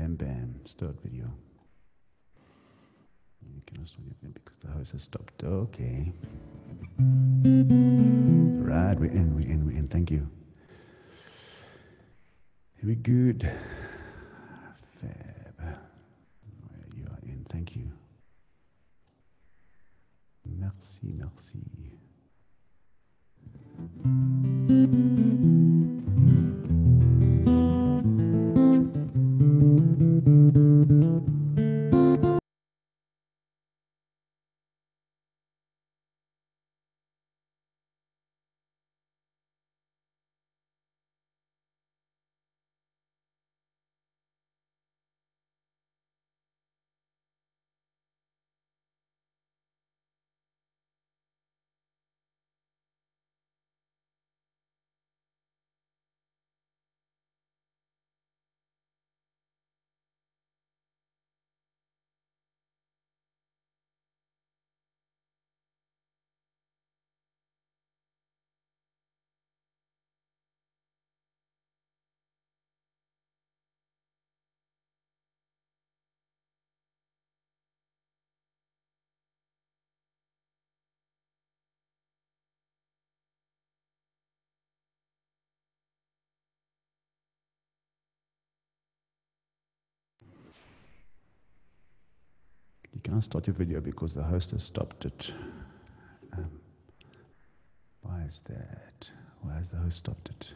Bam, bam. Start video. You cannot start it because the host has stopped. Okay. Right, we're in. Thank you. Here we good. Fab. Where you are in. Thank you. Merci, merci. You cannot start your video because the host has stopped it. Why is that? Why has the host stopped it?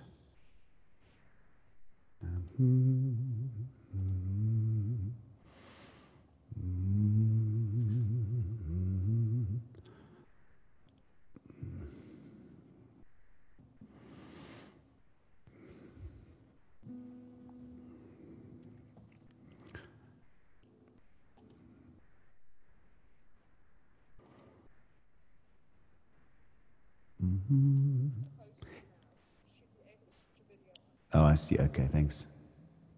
Oh, I see. Okay, thanks.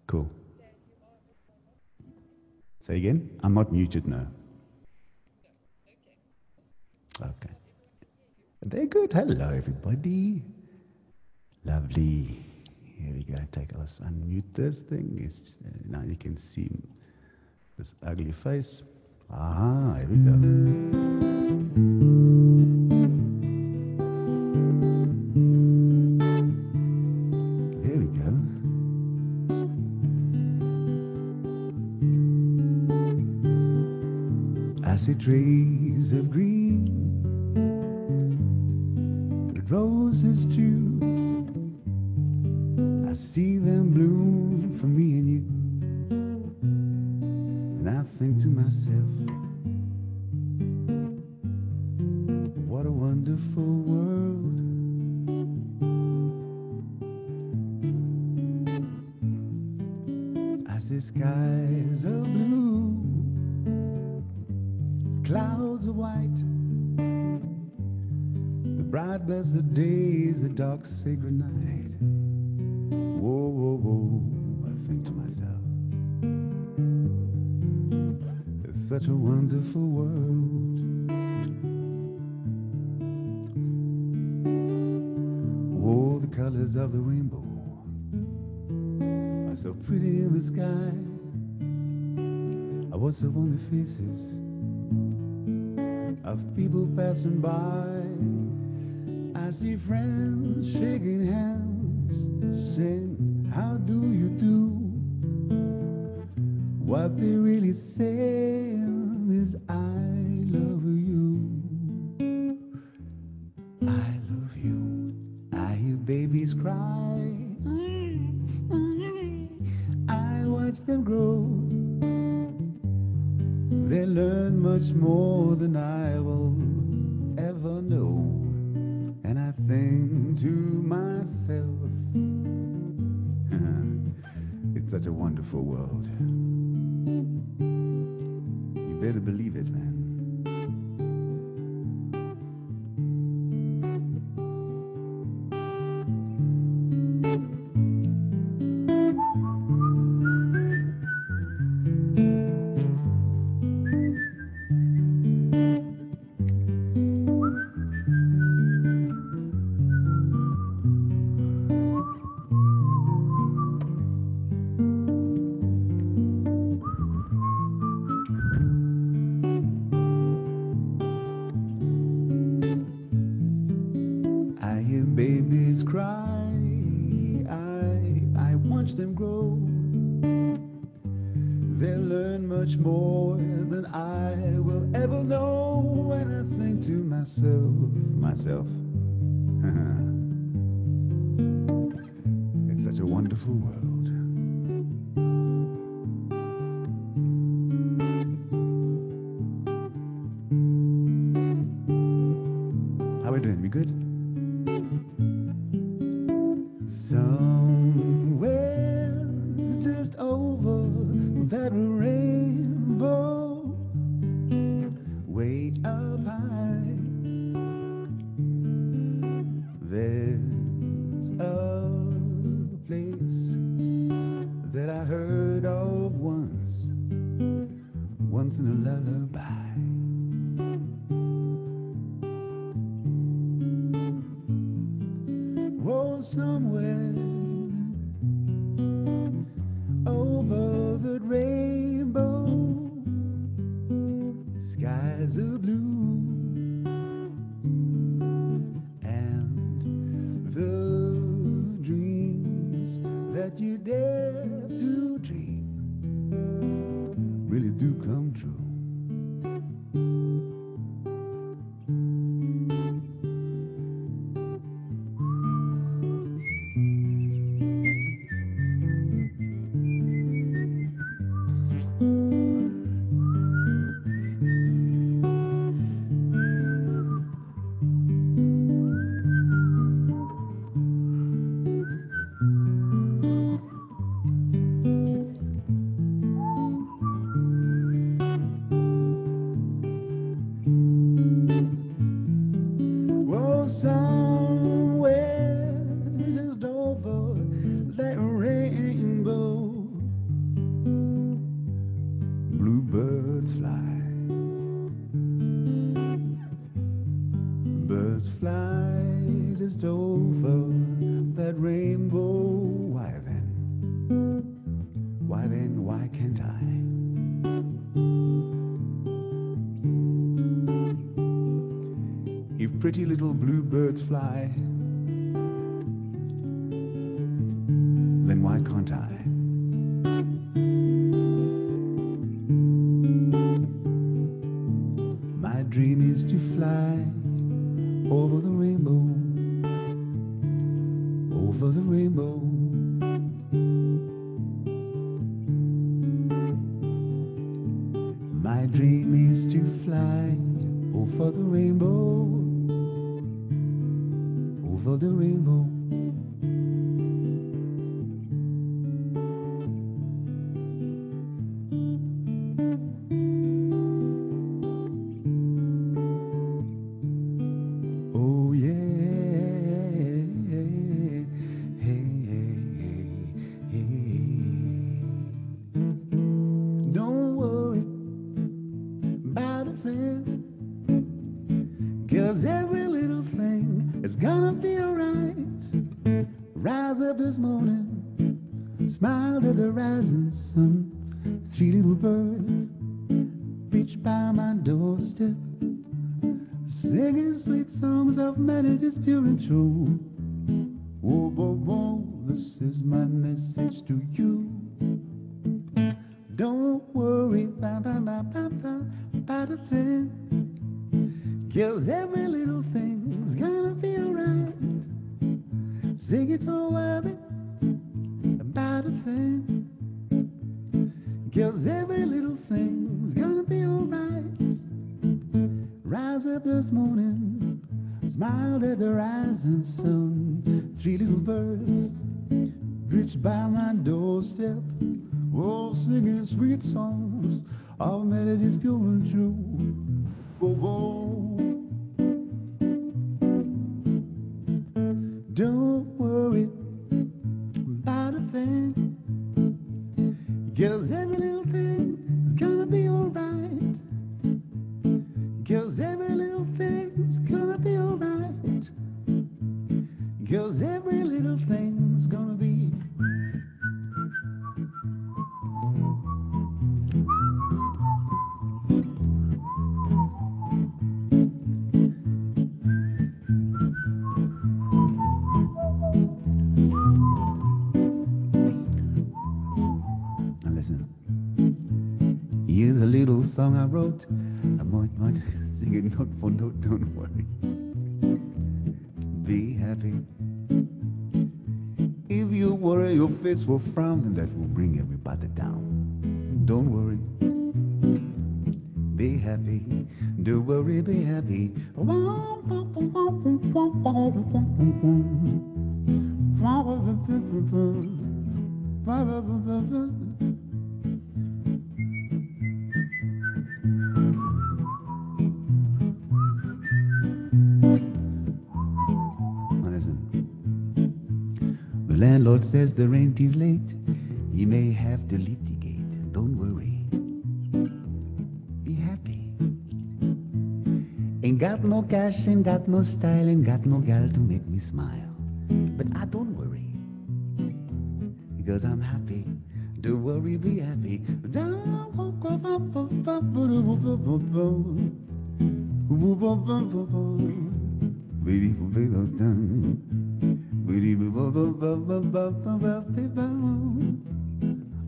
Cool. Say again? I'm not muted now. Okay. They're good. Hello, everybody. Lovely. Here we go. Let's unmute this thing. Now you can see this ugly face. Aha, here we go. There we go. I see trees of green, roses too. I see them bloom for me and you. And I think to myself, what a wonderful world. I see skies of blue, clouds of white, the bright blessed days, the dark sacred night. Whoa, whoa, whoa, I think to myself, it's such a wonderful world. Whoa, the colors of the rainbow are so pretty in the sky. I watch upon the faces of people passing by. I see friends shaking hands, saying, how do you do? What they really say is, I love you. I love you. I hear babies cry. I watch them grow. They learn much more than I will ever know. And I think to myself, it's such a wonderful world. You better believe it, man. they'll learn much more than I will ever know. When I think to myself, it's such a wonderful world. How we doing? We good? Somewhere just over that rainbow, way up high, there's a place that I heard of once in a lullaby. Oh, somewhere over the rainbow, skies are blue, and the dreams that you dare to dream really do come true. Somewhere just over that rainbow, bluebirds fly. Birds fly just over that rainbow. Why can't I? If pretty little bluebirds fly, then why can't I? My dream is to fly over the rainbow, over the rainbow. My dream is to fly over the rainbow, over the rainbow. Oh yeah, don't worry about a thing, 'cause every little thing is gonna be alright. Rise up this morning, smiled at the rising sun. 3 little birds reached by my doorstep, singing sweet songs of melodies pure and true. Whoa, whoa, whoa, this is my message to you. Don't worry about a thing, 'cause every little thing's gonna be alright. Sing it, don't worry about a thing, 'cause every little thing's gonna be alright. Rise up this morning, smiled at the rising sun. 3 little birds reached by my doorstep, oh, singing sweet songs of melodies pure and true. Whoa, whoa. Don't worry about a thing, 'cause every little thing is gonna be alright. 'Cause every little thing's gonna be alright. 'Cause every little thing's gonna be. Now listen. Here's a little song I wrote. I might sing it note for note, don't worry. Be happy. If you worry, your face will frown, and that will bring everybody down. Don't worry. Be happy. Don't worry, be happy. The landlord says the rent is late. He may have to litigate. Don't worry. Be happy. Ain't got no cash, ain't got no style, ain't got no gal to make me smile. But I don't worry, because I'm happy. Don't worry, be happy.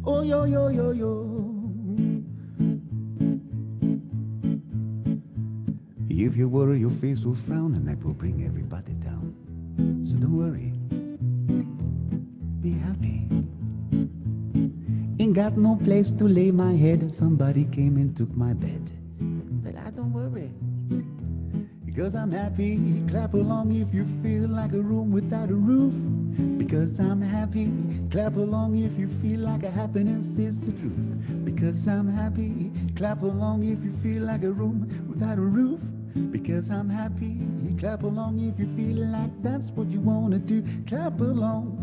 Oh, yo, yo, yo, yo. If you worry, your face will frown, and that will bring everybody down. So don't worry. Be happy. Ain't got no place to lay my head. Somebody came and took my bed. But I don't worry, because I'm happy. Clap along if you feel like a room without a roof. Because I'm happy. Clap along if you feel like a happiness is the truth. Because I'm happy. Clap along if you feel like a room without a roof. Because I'm happy. Clap along if you feel like that's what you want to do. Clap along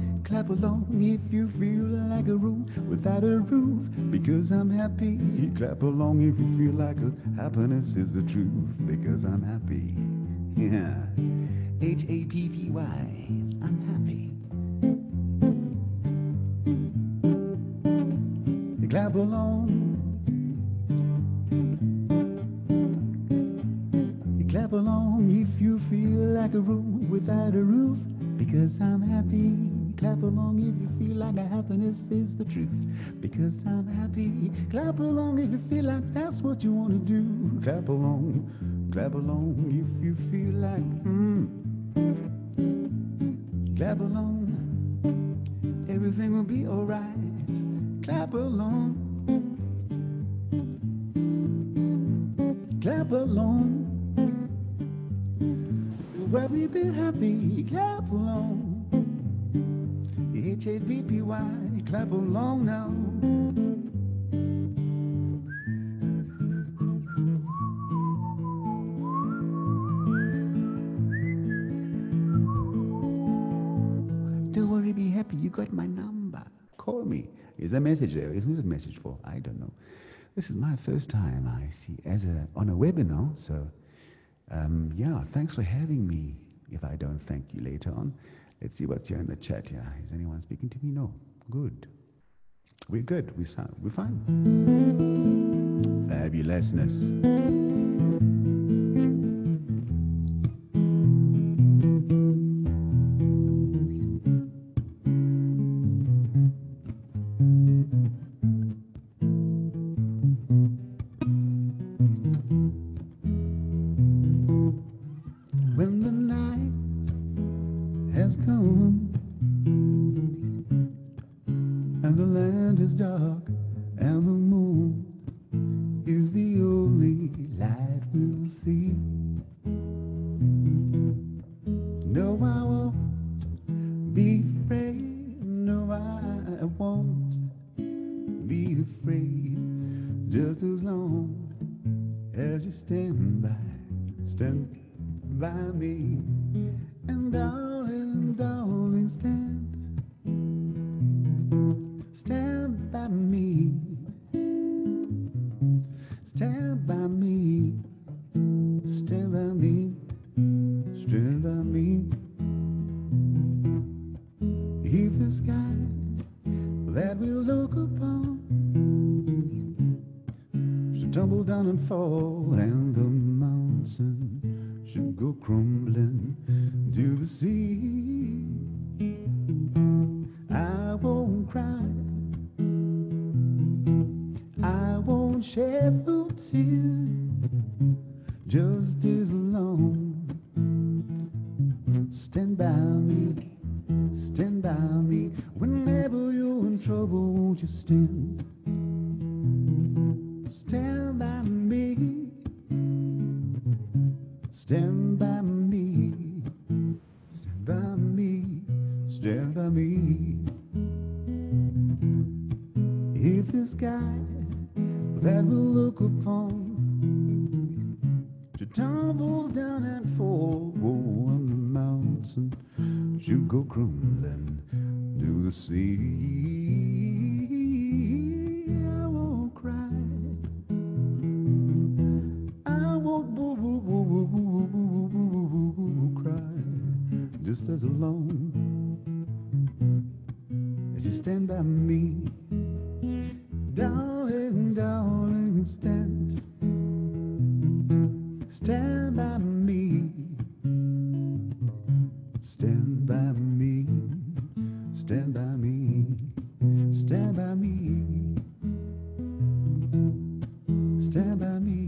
if you feel like a room without a roof. Because I'm happy. Clap along if you feel like happiness is the truth. Because I'm happy. Yeah. Happy. I'm happy. Clap along. Clap along if you feel like a room without a roof. Because I'm happy. Clap along if you feel like a happiness is the truth. Because I'm happy. Clap along if you feel like that's what you want to do. Clap along if you feel like Clap along, everything will be alright. Clap along. Clap along. Where we be happy, clap along. Happy, clap along now. Don't worry, be happy, you got my number. Call me. Is a message there? Who's the message for? I don't know. This is my first time I see on a webinar, so yeah, thanks for having me. If I don't thank you later on, let's see what's here in the chat here. Is anyone speaking to me? No. Good. We're good. We're fine. Fabulousness. When the night has come and the land is dark and the moon is the only light we'll see, no, I won't be afraid. No, I won't be afraid. Just as long as you stand by me, and darling, darling, stand by me, stand by me, stand by me, stand by me. If the sky that we look upon should tumble down and fall, and the mountain should go crumbling to the sea, I won't cry, I won't and shed no tear, just as long. Stand by me, whenever you're in trouble, won't you stand? Stand by me, stand by me, stand by me, stand by me. If this guy that we'll look upon to tumble down and fall on the mountain, should go crumbling to the sea, I won't cry, I won't cry, just as long as you stand by me. Darling, darling, stand by me, stand by me, stand by me, stand by me, stand by me.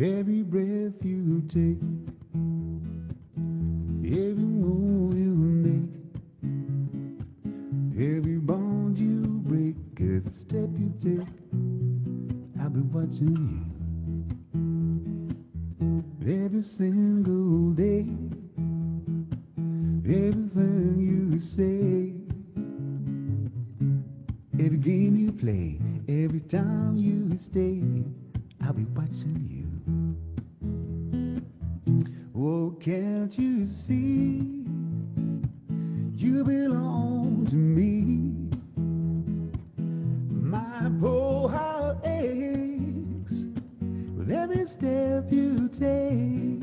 Every breath you take, every move you make, every bond you break, every step you take, I'll be watching you. Every single day, everything you say, every game you play, every time you stay, I'll be watching you. Oh, can't you see? You belong to me. My poor heart aches with every step you take,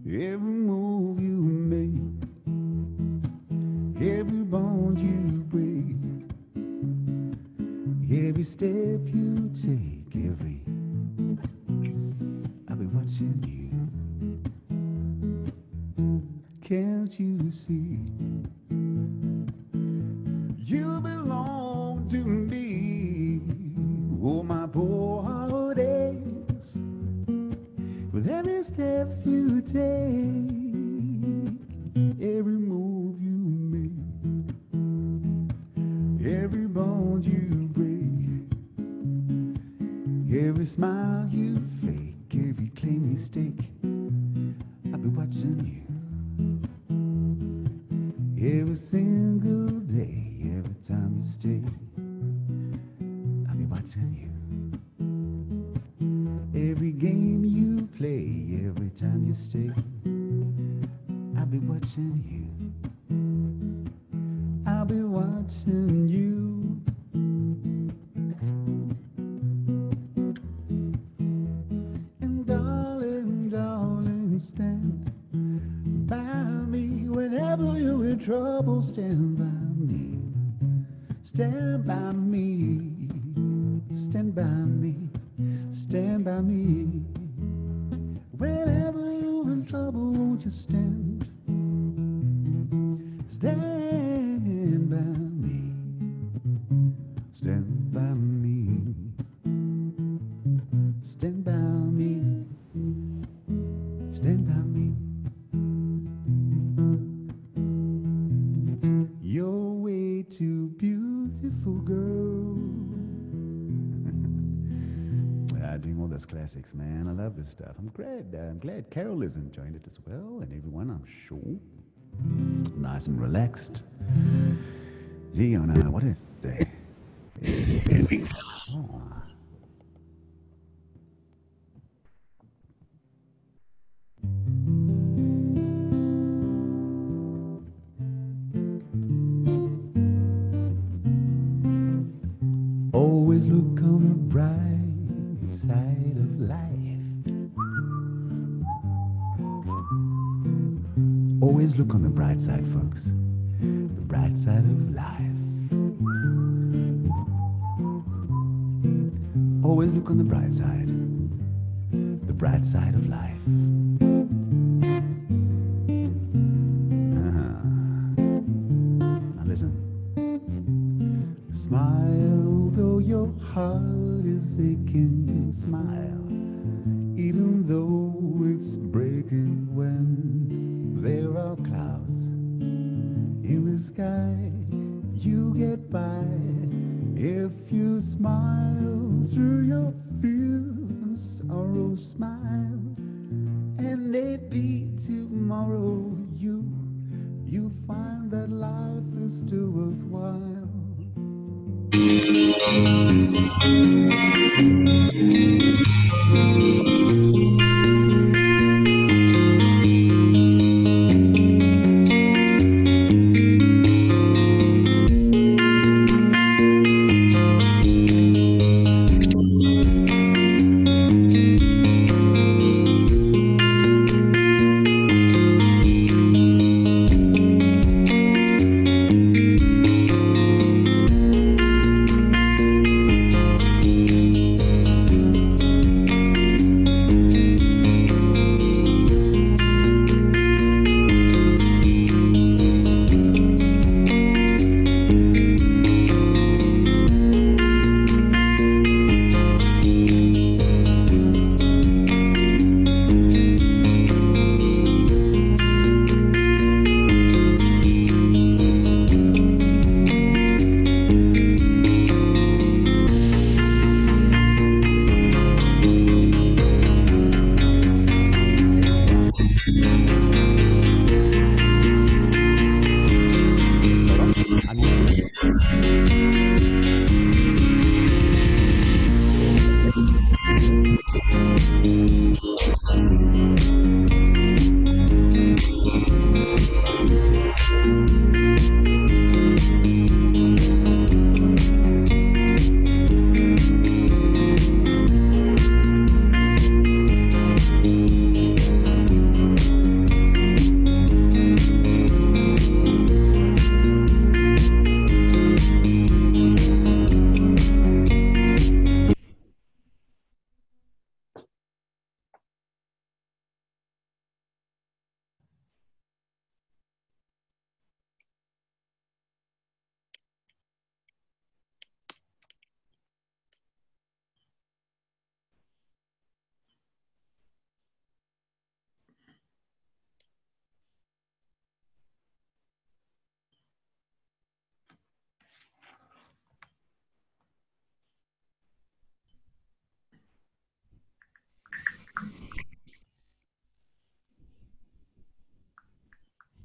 every move you make, every bond you break, every step you take, I'll be watching you. Can't you see? You belong to me. Oh, my poor heart aches with every step you take, every move you make, every bond you break, every smile you fake, every claim you stake, I'll be watching you. Every single day, every time you stay, I'll be watching you. Every game you play, every time you stay, I'll be watching you. I'll be watching you. And darling, darling, stand by me whenever you're in trouble. Stand by me, stand by me, stand by me, stand by me. Whenever you're in trouble, won't you stand? Stand by me, stand by me, stand by me, stand by me. You're way too beautiful, girl. Doing all those classics, man. I love this stuff. I'm glad Carol is enjoying it as well, and everyone, I'm sure. Nice and relaxed. Gee, on what is day? Oh. Always look on the bright side of life. Always look on the bright side, folks. The bright side of life. Always look on the bright side. The bright side of life. Now listen. Smile though your heart is aching. Smile even though it's breaking when there are clouds in the sky. You get by if you smile through your fear and sorrow. Smile, and maybe tomorrow you find that life is still worthwhile.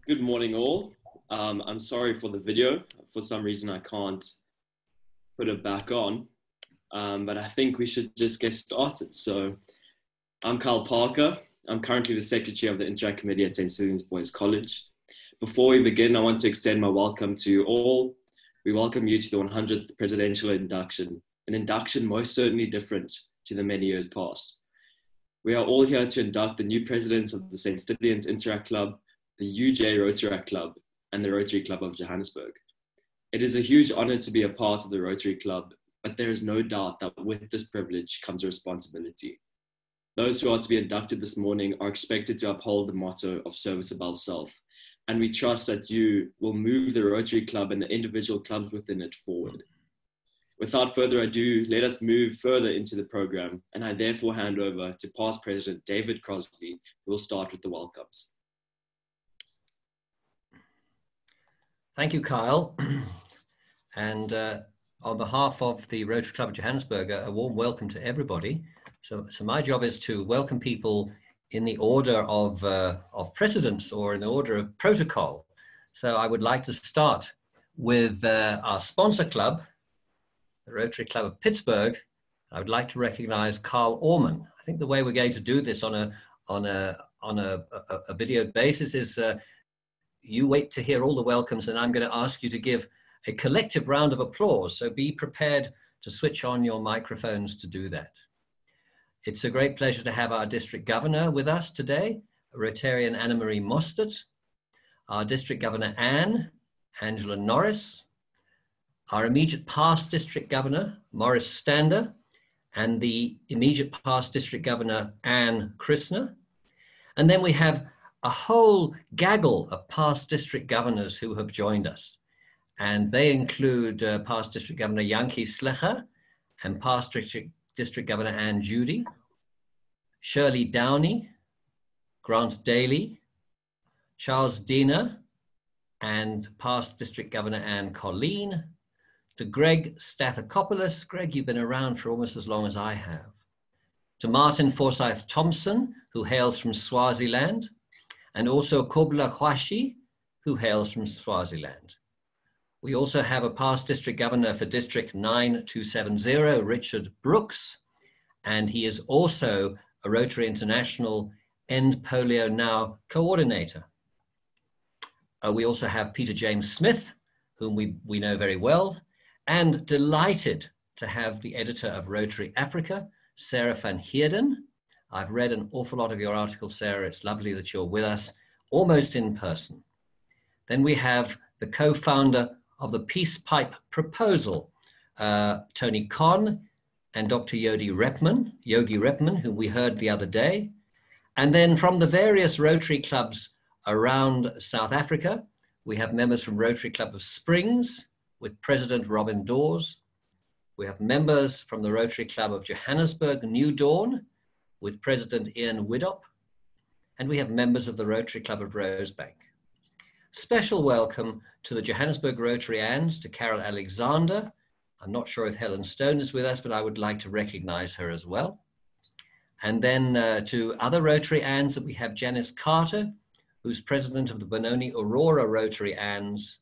Good morning, all. I'm sorry for the video. For some reason, I can't put it back on, but I think we should just get started. So I'm Kyle Parker. I'm currently the Secretary of the Interact Committee at St. Stephen's Boys College. Before we begin, I want to extend my welcome to all. We welcome you to the 100th Presidential Induction, an induction most certainly different to the many years past. We are all here to induct the new presidents of the St. Stephen's Interact Club, the UJ Rotaract Club, and the Rotary Club of Johannesburg. It is a huge honor to be a part of the Rotary Club, but there is no doubt that with this privilege comes a responsibility. Those who are to be inducted this morning are expected to uphold the motto of service above self, and we trust that you will move the Rotary Club and the individual clubs within it forward. Without further ado, let us move further into the program, and I therefore hand over to past President David Crosby, who will start with the welcomes. Thank you, Kyle. And on behalf of the Rotary Club of Johannesburg, a warm welcome to everybody. So my job is to welcome people in the order of precedence, or in the order of protocol. So I would like to start with our sponsor club, the Rotary Club of Pittsburgh. I would like to recognize Carl Orman. I think the way we're going to do this on a video basis is you wait to hear all the welcomes, and I'm going to ask you to give a collective round of applause. So be prepared to switch on your microphones to do that. It's a great pleasure to have our district governor with us today, Rotarian Anna Marie Mostert. our District Governor, Angela Norris, our immediate past District Governor, Morris Stander, and the immediate past District Governor, Anne Krishna. And then we have a whole gaggle of past District Governors who have joined us. And they include past District Governor Yankee Slecher and past District Governor Anne Judy, Shirley Downey, Grant Daly, Charles Diener, and past District Governor Anne Colleen, to Greg Stathakopoulos. Greg, you've been around for almost as long as I have. To Martin Forsyth Thompson, who hails from Swaziland, and also Kobla Khwashi, who hails from Swaziland. We also have a past District Governor for District 9270, Richard Brooks, and he is also a Rotary International End Polio Now coordinator. We also have Peter James Smith, whom we know very well, and delighted to have the editor of Rotary Africa, Sarah van Heerden. I've read an awful lot of your articles, Sarah. It's lovely that you're with us, almost in person. Then we have the co-founder of the Peace Pipe Proposal, Tony Conn, and Dr. Yogi Repman, who we heard the other day. And then from the various Rotary clubs around South Africa, we have members from Rotary Club of Springs with President Robin Dawes. We have members from the Rotary Club of Johannesburg, New Dawn, with President Ian Widdop. And we have members of the Rotary Club of Rosebank. Special welcome to the Johannesburg Rotary-Anns, to Carol Alexander. I'm not sure if Helen Stone is with us, but I would like to recognize her as well. And then to other Rotary-Anns, that we have Janice Carter, who's president of the Benoni Aurora Rotary-Anns.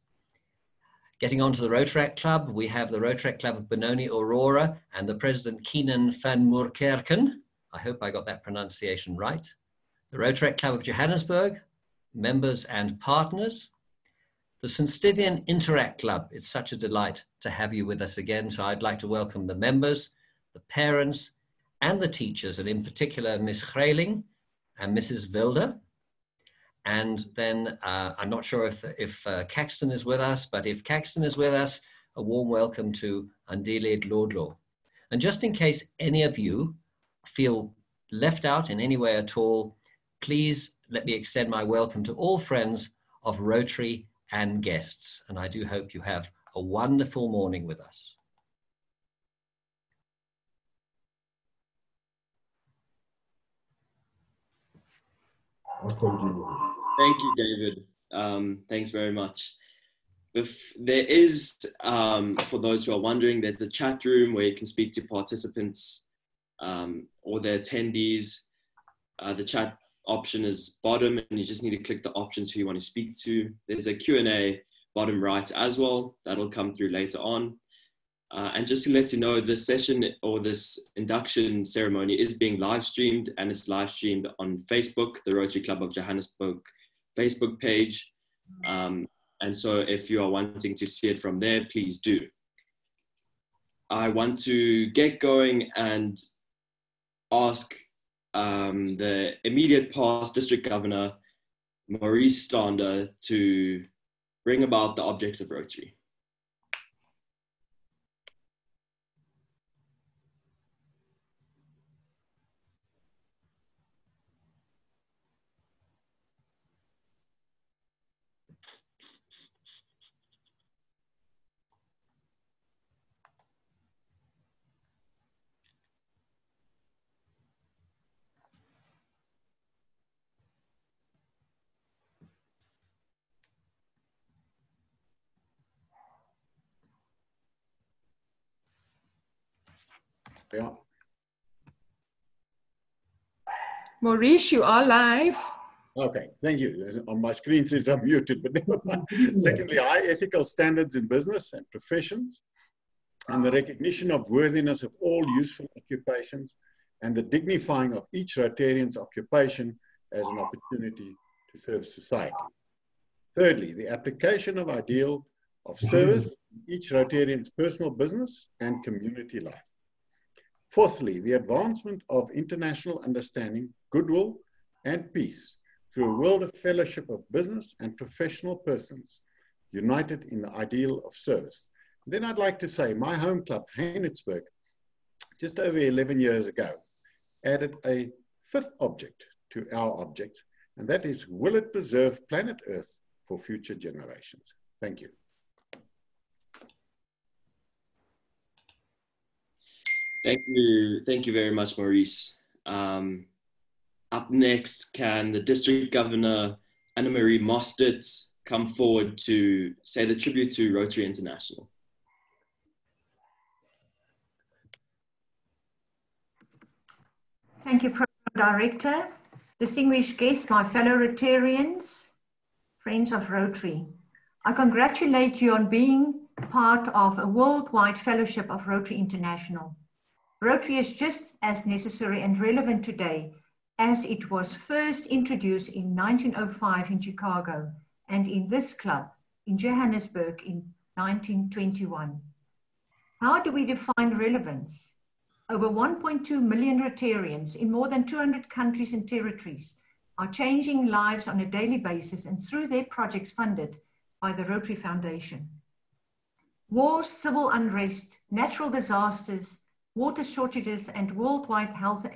Getting on to the Rotaract Club, we have the Rotaract Club of Benoni Aurora and the president Keenan van Moerkerken. I hope I got that pronunciation right. The Rotaract Club of Johannesburg, members and partners. The Centennial Interact Club, it's such a delight to have you with us again. So I'd like to welcome the members, the parents, and the teachers, and in particular, Ms. Grayling and Mrs. Wilder. And then I'm not sure if Caxton is with us, but if Caxton is with us, a warm welcome to Andile Dlodlo. And just in case any of you feel left out in any way at all, please let me extend my welcome to all friends of Rotary and guests. And I do hope you have a wonderful morning with us. Thank you, David. Thanks very much. There is, for those who are wondering, there's a chat room where you can speak to participants or the attendees. The chat option is bottom, and you just need to click the options who you want to speak to. There's a Q&A bottom right as well. That'll come through later on. And just to let you know, this session or this induction ceremony is being live streamed, and it's live streamed on Facebook, the Rotary Club of Johannesburg Facebook page. And so if you are wanting to see it from there, please do. I want to get going and ask the immediate past District Governor, Maurice Stander, to bring about the objects of Rotary. Yeah. Maurice, you are live. Okay, thank you. On my screen says I'm muted, but never mind. Secondly, high ethical standards in business and professions, and the recognition of worthiness of all useful occupations, and the dignifying of each Rotarian's occupation as an opportunity to serve society. Thirdly, the application of ideal of service in each Rotarian's personal business and community life. Fourthly, the advancement of international understanding, goodwill, and peace through a world of fellowship of business and professional persons, united in the ideal of service. Then I'd like to say my home club, Johannesburg, just over 11 years ago, added a fifth object to our objects, and that is, will it preserve planet Earth for future generations? Thank you. Thank you very much, Maurice. Up next, can the District Governor, Anna-Marie Mostert, come forward to say the tribute to Rotary International? Thank you, Program Director. Distinguished guests, my fellow Rotarians, friends of Rotary. I congratulate you on being part of a worldwide fellowship of Rotary International. Rotary is just as necessary and relevant today as it was first introduced in 1905 in Chicago and in this club in Johannesburg in 1921. How do we define relevance? Over 1.2 million Rotarians in more than 200 countries and territories are changing lives on a daily basis and through their projects funded by the Rotary Foundation. War, civil unrest, natural disasters, water shortages, and worldwide health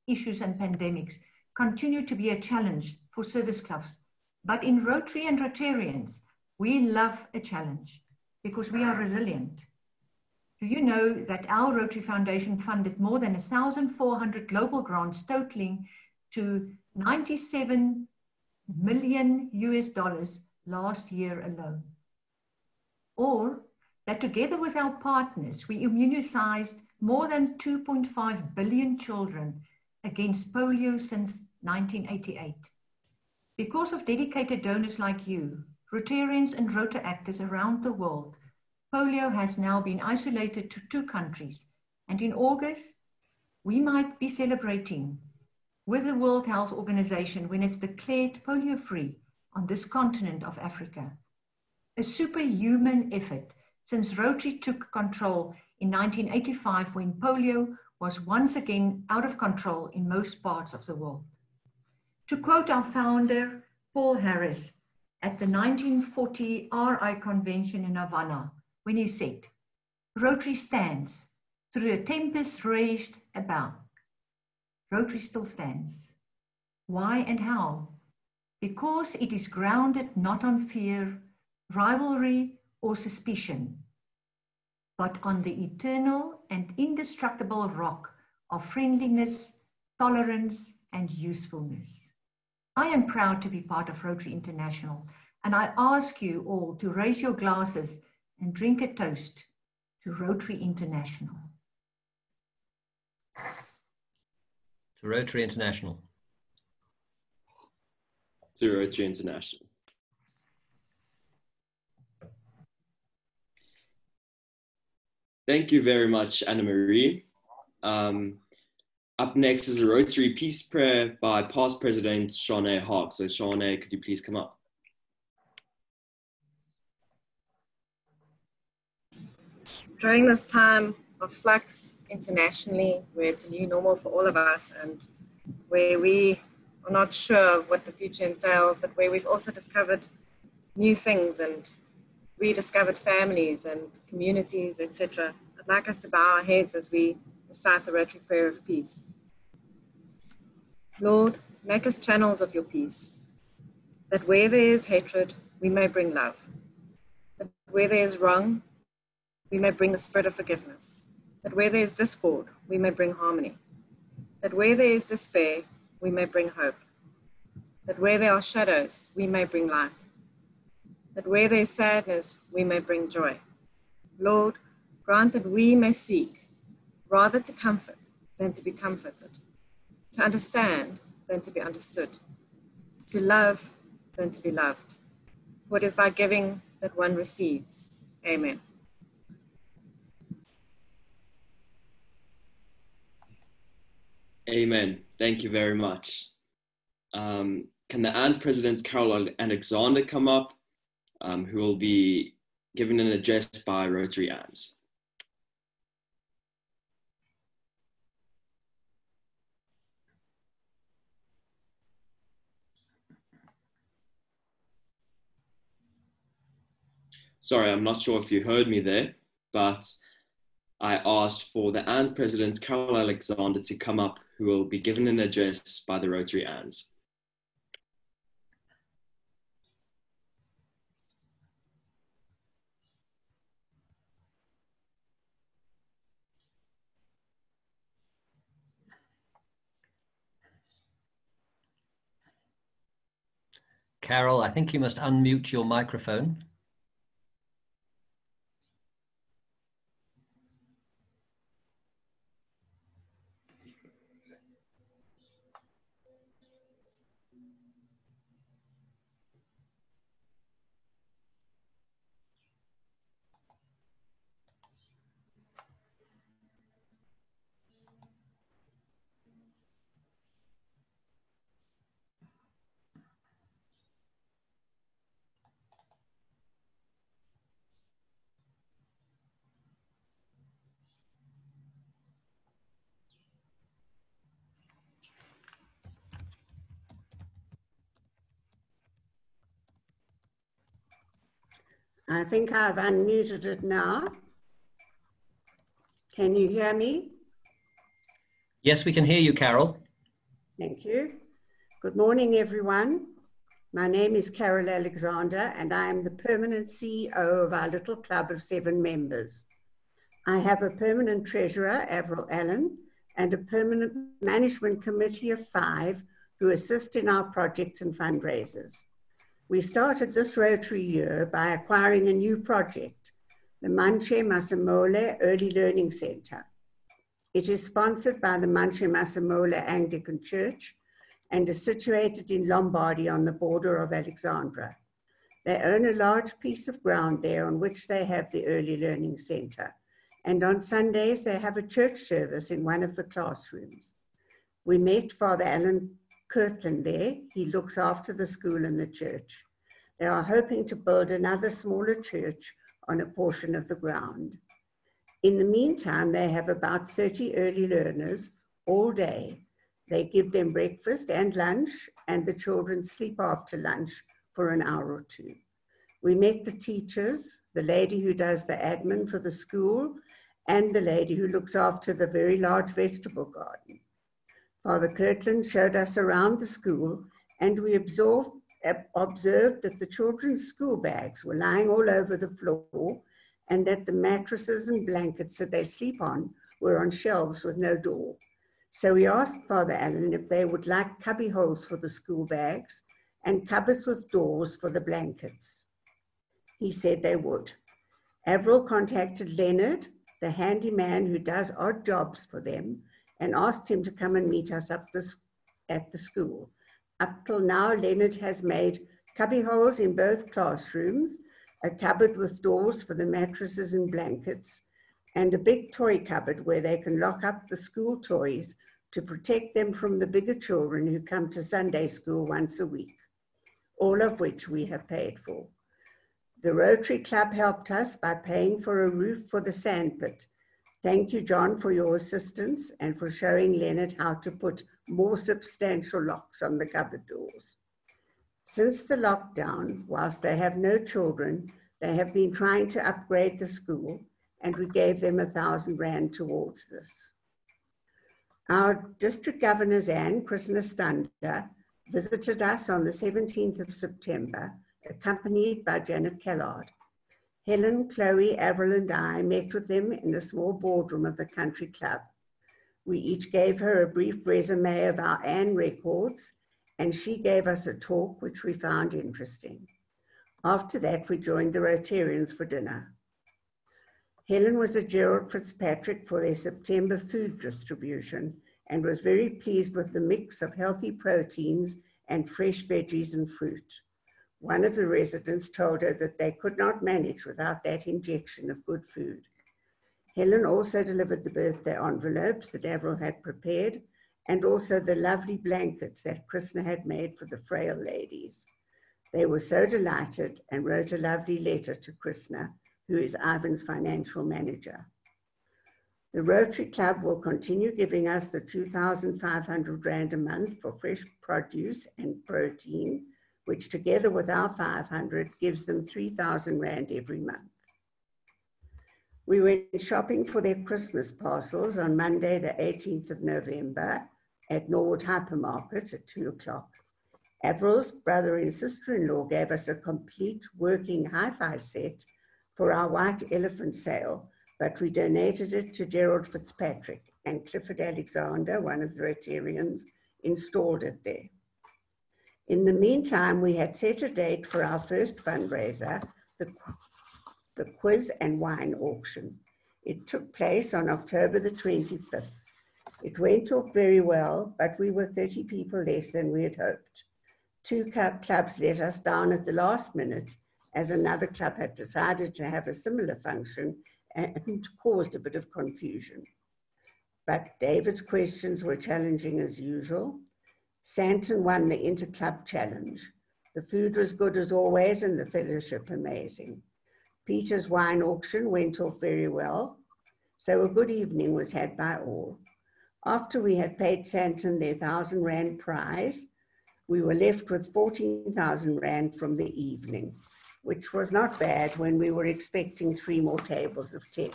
issues and pandemics continue to be a challenge for service clubs. But in Rotary and Rotarians, we love a challenge because we are resilient. Do you know that our Rotary Foundation funded more than 1,400 global grants totaling to $97 million last year alone? Or that together with our partners, we immunized more than 2.5 billion children against polio since 1988. Because of dedicated donors like you, Rotarians and Rotaractors around the world, polio has now been isolated to 2 countries, and in August, we might be celebrating with the World Health Organization when it's declared polio-free on this continent of Africa. A superhuman effort since Rotary took control in 1985 when polio was once again out of control in most parts of the world. To quote our founder, Paul Harris, at the 1940 RI Convention in Havana, when he said, Rotary stands through a tempest raged about. Rotary still stands. Why and how? Because it is grounded not on fear, rivalry, or suspicion, but on the eternal and indestructible rock of friendliness, tolerance, and usefulness. I am proud to be part of Rotary International, and I ask you all to raise your glasses and drink a toast to Rotary International. To Rotary International. To Rotary International. Thank you very much, Anna-Marie. Up next is a Rotary Peace Prayer by past President Shanae Hawk. So Shanae, could you please come up? During this time of flux internationally, where it's a new normal for all of us and where we are not sure of what the future entails, but where we've also discovered new things and rediscovered families and communities, etc. I'd like us to bow our heads as we recite the Rotary Prayer of Peace. Lord, make us channels of your peace, that where there is hatred, we may bring love, that where there is wrong, we may bring the spirit of forgiveness, that where there is discord, we may bring harmony, that where there is despair, we may bring hope, that where there are shadows, we may bring light, that where there is sadness, we may bring joy. Lord, grant that we may seek rather to comfort than to be comforted, to understand than to be understood, to love than to be loved. For it is by giving that one receives. Amen. Amen. Thank you very much. Can the ANZ President Carol Alexander come up, who will be given an address by Rotary ANZ? sorry, I'm not sure if you heard me there, but I asked for the ANZ president, Carol Alexander, to come up, who will be given an address by the Rotary ANZ. Carol, I think you must unmute your microphone. I think I've unmuted it now. Can you hear me? Yes, we can hear you, Carol. Thank you. Good morning, everyone. My name is Carol Alexander, and I am the permanent CEO of our little club of 7 members. I have a permanent treasurer, Avril Allen, and a permanent management committee of 5 who assist in our projects and fundraisers. We started this Rotary year by acquiring a new project, the Manche Masamole Early Learning Centre. It is sponsored by the Manche Masamole Anglican Church and is situated in Lombardy on the border of Alexandra. They own a large piece of ground there on which they have the Early Learning Centre, and on Sundays they have a church service in one of the classrooms. We met Father Alan Kirtland there. He looks after the school and the church. They are hoping to build another smaller church on a portion of the ground. In the meantime, they have about 30 early learners all day. They give them breakfast and lunch, and the children sleep after lunch for an hour or 2. We met the teachers, the lady who does the admin for the school, and the lady who looks after the very large vegetable garden. Father Kirtland showed us around the school, and we observed that the children's school bags were lying all over the floor, and that the mattresses and blankets that they sleep on were on shelves with no door. So we asked Father Allen if they would like cubby holes for the school bags and cupboards with doors for the blankets. He said they would. Avril contacted Leonard, the handyman who does odd jobs for them, and asked him to come and meet us at the school. Up till now, Leonard has made cubby holes in both classrooms, a cupboard with doors for the mattresses and blankets, and a big toy cupboard where they can lock up the school toys to protect them from the bigger children who come to Sunday school once a week, all of which we have paid for. The Rotary Club helped us by paying for a roof for the sandpit. Thank you, John, for your assistance and for showing Leonard how to put more substantial locks on the cupboard doors. Since the lockdown, whilst they have no children, they have been trying to upgrade the school, and we gave them 1,000 Rand towards this. Our district governor, Anne Krishna visited us on the 17th of September, accompanied by Janet Kellard. Helen, Chloe, Avril, and I met with them in a small boardroom of the country club. We each gave her a brief resume of our Anne records, and she gave us a talk which we found interesting. After that, we joined the Rotarians for dinner. Helen was at Gerald Fitzpatrick for their September food distribution and was very pleased with the mix of healthy proteins and fresh veggies and fruit. One of the residents told her that they could not manage without that injection of good food. Helen also delivered the birthday envelopes that Avril had prepared, and also the lovely blankets that Krishna had made for the frail ladies. They were so delighted and wrote a lovely letter to Krishna, who is Ivan's financial manager. The Rotary Club will continue giving us the 2,500 Rand a month for fresh produce and protein, which together with our 500 gives them 3,000 Rand every month. We went shopping for their Christmas parcels on Monday, the 18th of November at Norwood Hypermarket at 2 o'clock. Avril's brother and sister-in-law gave us a complete working hi-fi set for our White Elephant sale, but we donated it to Gerald Fitzpatrick, and Clifford Alexander, one of the Rotarians, installed it there. In the meantime, we had set a date for our first fundraiser, the quiz and wine auction. It took place on October the 25th. It went off very well, but we were 30 people less than we had hoped. 2 clubs let us down at the last minute, as another club had decided to have a similar function and caused a bit of confusion. But David's questions were challenging as usual. Santon won the inter-club challenge. The food was good as always and the fellowship amazing. Peter's wine auction went off very well, so a good evening was had by all. After we had paid Santon their 1,000 Rand prize, we were left with 14,000 Rand from the evening, which was not bad when we were expecting 3 more tables of 10.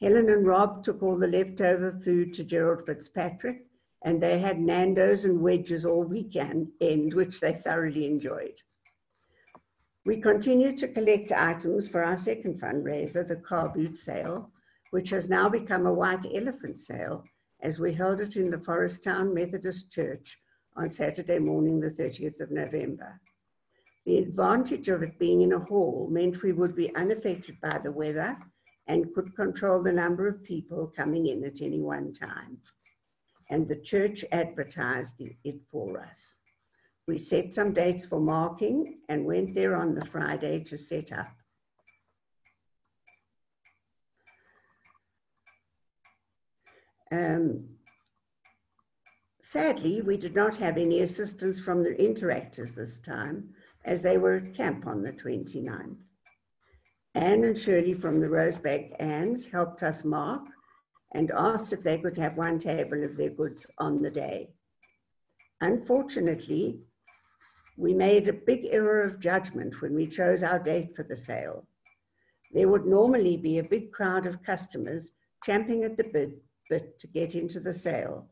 Helen and Rob took all the leftover food to Gerald Fitzpatrick, and they had Nando's and wedges all weekend, which they thoroughly enjoyed. We continued to collect items for our second fundraiser, the car boot sale, which has now become a White Elephant sale, as we held it in the Forest Town Methodist Church on Saturday morning, the 30th of November. The advantage of it being in a hall meant we would be unaffected by the weather and could control the number of people coming in at any one time. And the church advertised it for us. We set some dates for marking and went there on the Friday to set up. Sadly, we did not have any assistance from the interactors this time, as they were at camp on the 29th. Anne and Shirley from the Rosebag Anns helped us mark and asked if they could have one table of their goods on the day. Unfortunately, we made a big error of judgment when we chose our date for the sale. There would normally be a big crowd of customers champing at the bit to get into the sale,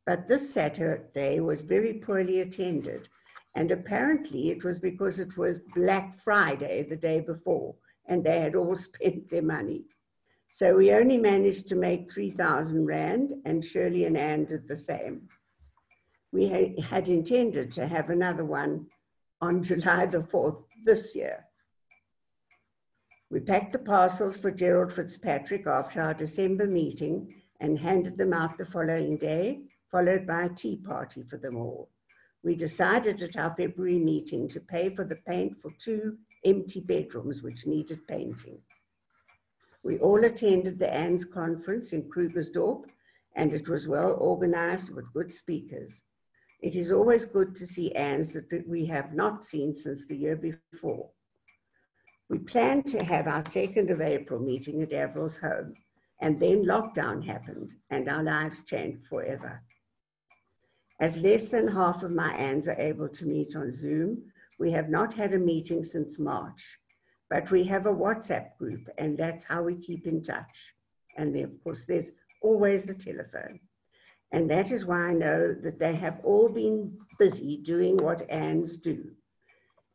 but this Saturday was very poorly attended, and apparently it was because it was Black Friday the day before, and they had all spent their money. So we only managed to make 3,000 Rand, and Shirley and Anne did the same. We had intended to have another one on July the 4th this year. We packed the parcels for Gerald Fitzpatrick after our December meeting and handed them out the following day, followed by a tea party for them all. We decided at our February meeting to pay for the paint for 2 empty bedrooms which needed painting. We all attended the Anne's conference in Krugersdorp, and it was well organized with good speakers. It is always good to see Anne's that we have not seen since the year before. We planned to have our 2nd of April meeting at Avril's home, and then lockdown happened and our lives changed forever. As less than half of my Anns are able to meet on Zoom, we have not had a meeting since March, but we have a WhatsApp group, and that's how we keep in touch. And then, of course, there's always the telephone. And that is why I know that they have all been busy doing what Anns do.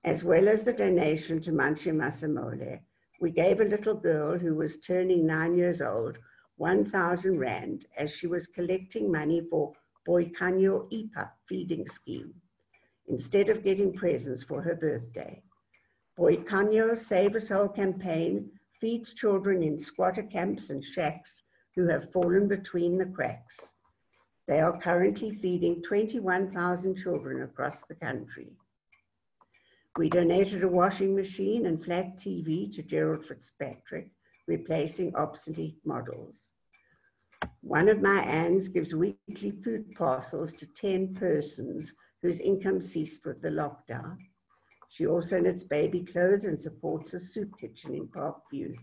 As well as the donation to Manche Masamole, we gave a little girl who was turning 9 years old 1,000 Rand as she was collecting money for Boikanyo IPA feeding scheme, instead of getting presents for her birthday. Boikanyo Save Us All campaign feeds children in squatter camps and shacks who have fallen between the cracks. They are currently feeding 21,000 children across the country. We donated a washing machine and flat TV to Gerald Fitzpatrick, replacing obsolete models. One of my Anns gives weekly food parcels to 10 persons whose income ceased with the lockdown. She also knits baby clothes and supports a soup kitchen in Parkview.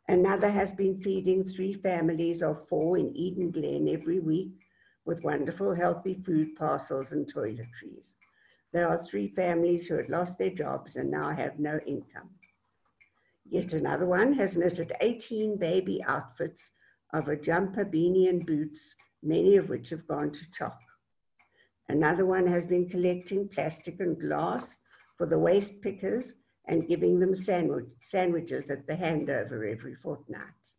Another has been feeding 3 families of 4 in Eden Glen every week with wonderful healthy food parcels and toiletries. There are 3 families who had lost their jobs and now have no income. Yet another one has knitted 18 baby outfits of a jumper, beanie and boots, many of which have gone to chalk. Another one has been collecting plastic and glass for the waste pickers and giving them sandwiches at the handover every fortnight.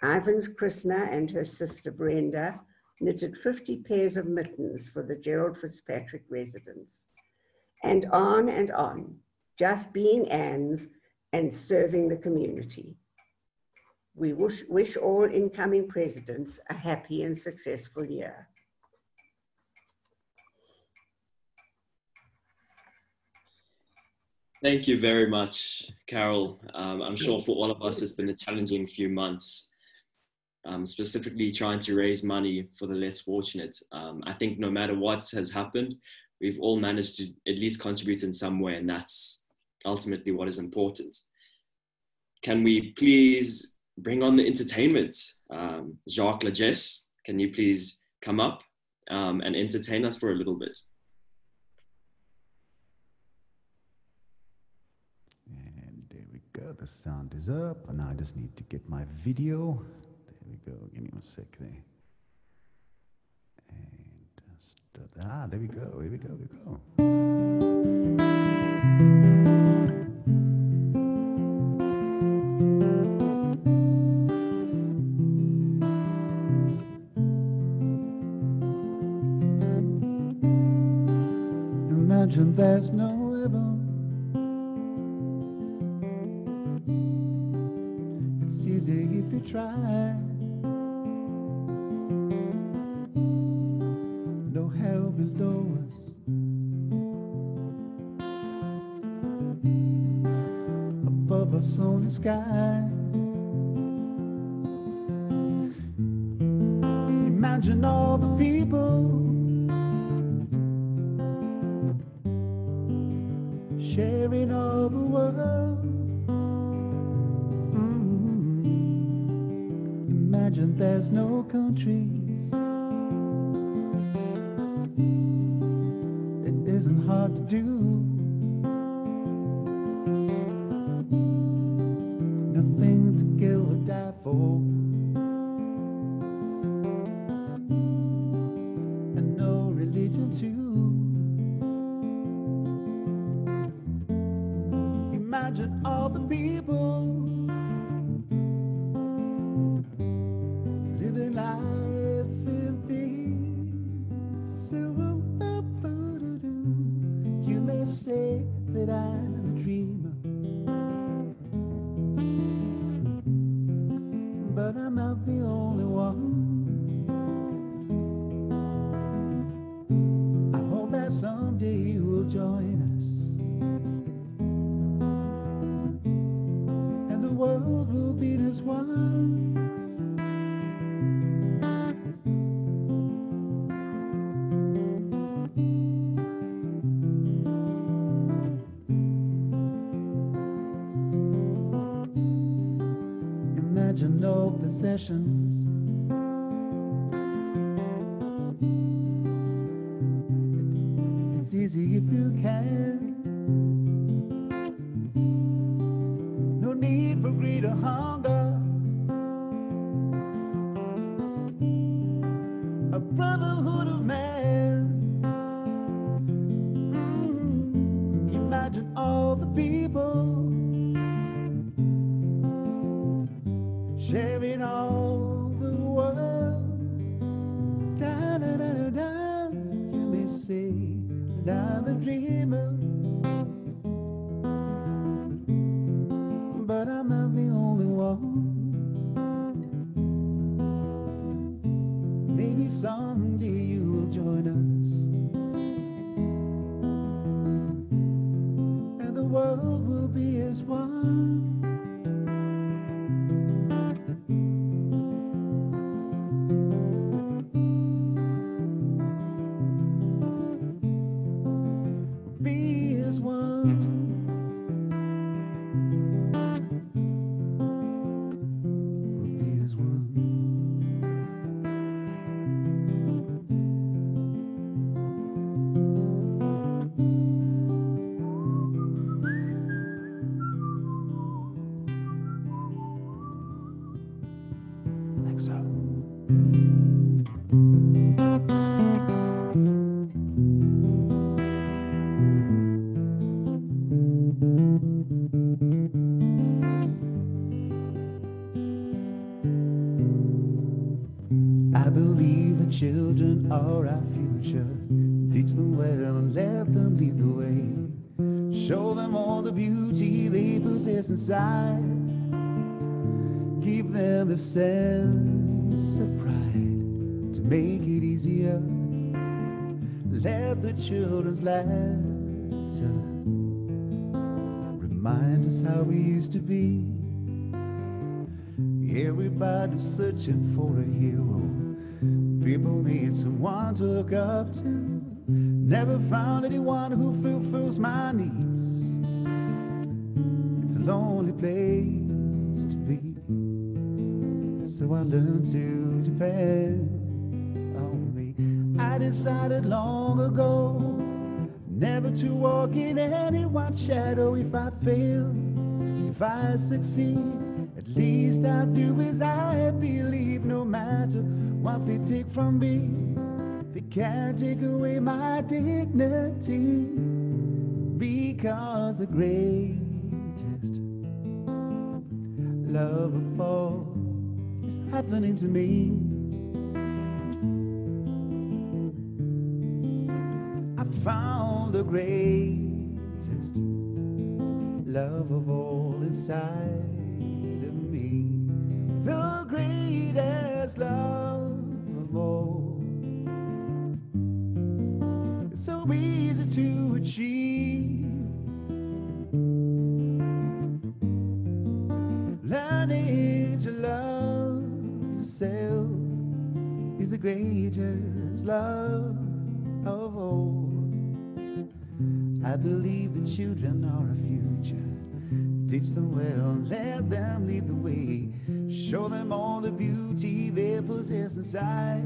Ivan's Krishna and her sister Brenda knitted 50 pairs of mittens for the Gerald Fitzpatrick residents. And on, just being Anns and serving the community. We wish all incoming presidents a happy and successful year. Thank you very much, Carol. I'm sure for all of us, it's been a challenging few months, specifically trying to raise money for the less fortunate. I think no matter what has happened, we've all managed to at least contribute in some way, and that's ultimately what is important. Can we please bring on the entertainment? Jacques Lagesse, can you please come up and entertain us for a little bit? And there we go, the sound is up, and I just need to get my video. There we go, give me 1 sec there. And just, there we go, here we go, here we go. Imagine there's no heaven. It's easy if you try. No hell below us. Above us only sky. Imagine all the people sharing all the world. Imagine there's no countries. It isn't hard to do. Nothing to kill or die for. And no religion too. Imagine all the people living life in peace. So, you may say that I'm a dreamer, but I'm not the only one. I hope that someday you will join us. The world will be as one. Imagine no possessions. It's easy if you can. No need for greed or hunger. A brotherhood of man. Imagine all the people sharing all the world. Da, da, da, da, da. You may say that I'm a dreamer, but I'm not the only one. Maybe someday you will join us, and the world will be as one. Be as one. children are our future. Teach them well and let them lead the way. Show them all the beauty they possess inside. Give them the sense of pride to make it easier. Let the children's laughter remind us how we used to be. Everybody's searching for a hero. People need someone to look up to. Never found anyone who fulfills my needs. It's a lonely place to be. So I learned to depend on me. I decided long ago never to walk in anyone's shadow. If I fail, if I succeed, at least I do as I believe. No matter what they take from me, they can't take away my dignity. Because the greatest love of all is happening to me. I found the greatest love of all inside of me. The greatest love of all. It's so easy to achieve. Learning to love yourself is the greatest love of all. I believe the children are our future. Teach them well, let them lead the way. Show them all the beauty they possess inside.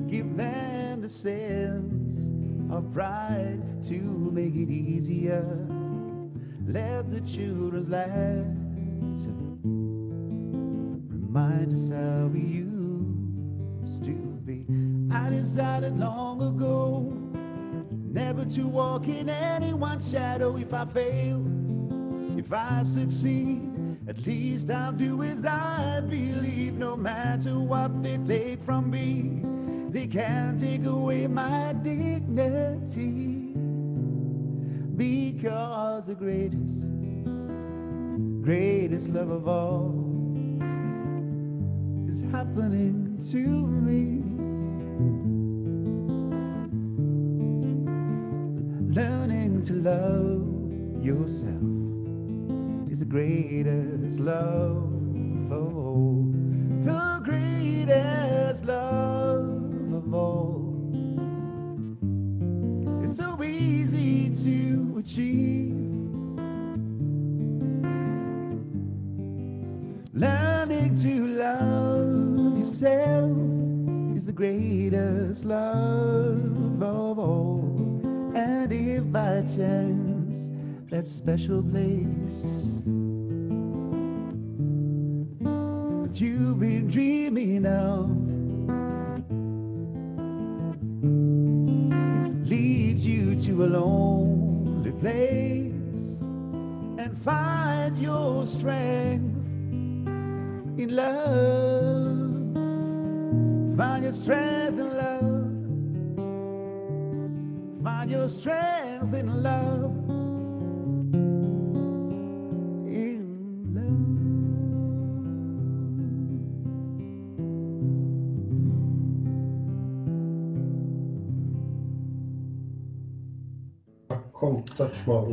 Give them the sense of pride to make it easier. Let the children's laughter remind us how we used to be. I decided long ago never to walk in anyone's shadow. If I fail, if I succeed, at least I'll do as I believe. No matter what they take from me, they can't take away my dignity. Because the greatest love of all is happening to me. Learning to love yourself is the greatest love of all. The greatest love of all. It's so easy to achieve. Learning to love yourself is the greatest love of all. And if by chance that special place that you've been dreaming of leads you to a lonely place, and find your strength in love, find your strength in love, find your strength in love.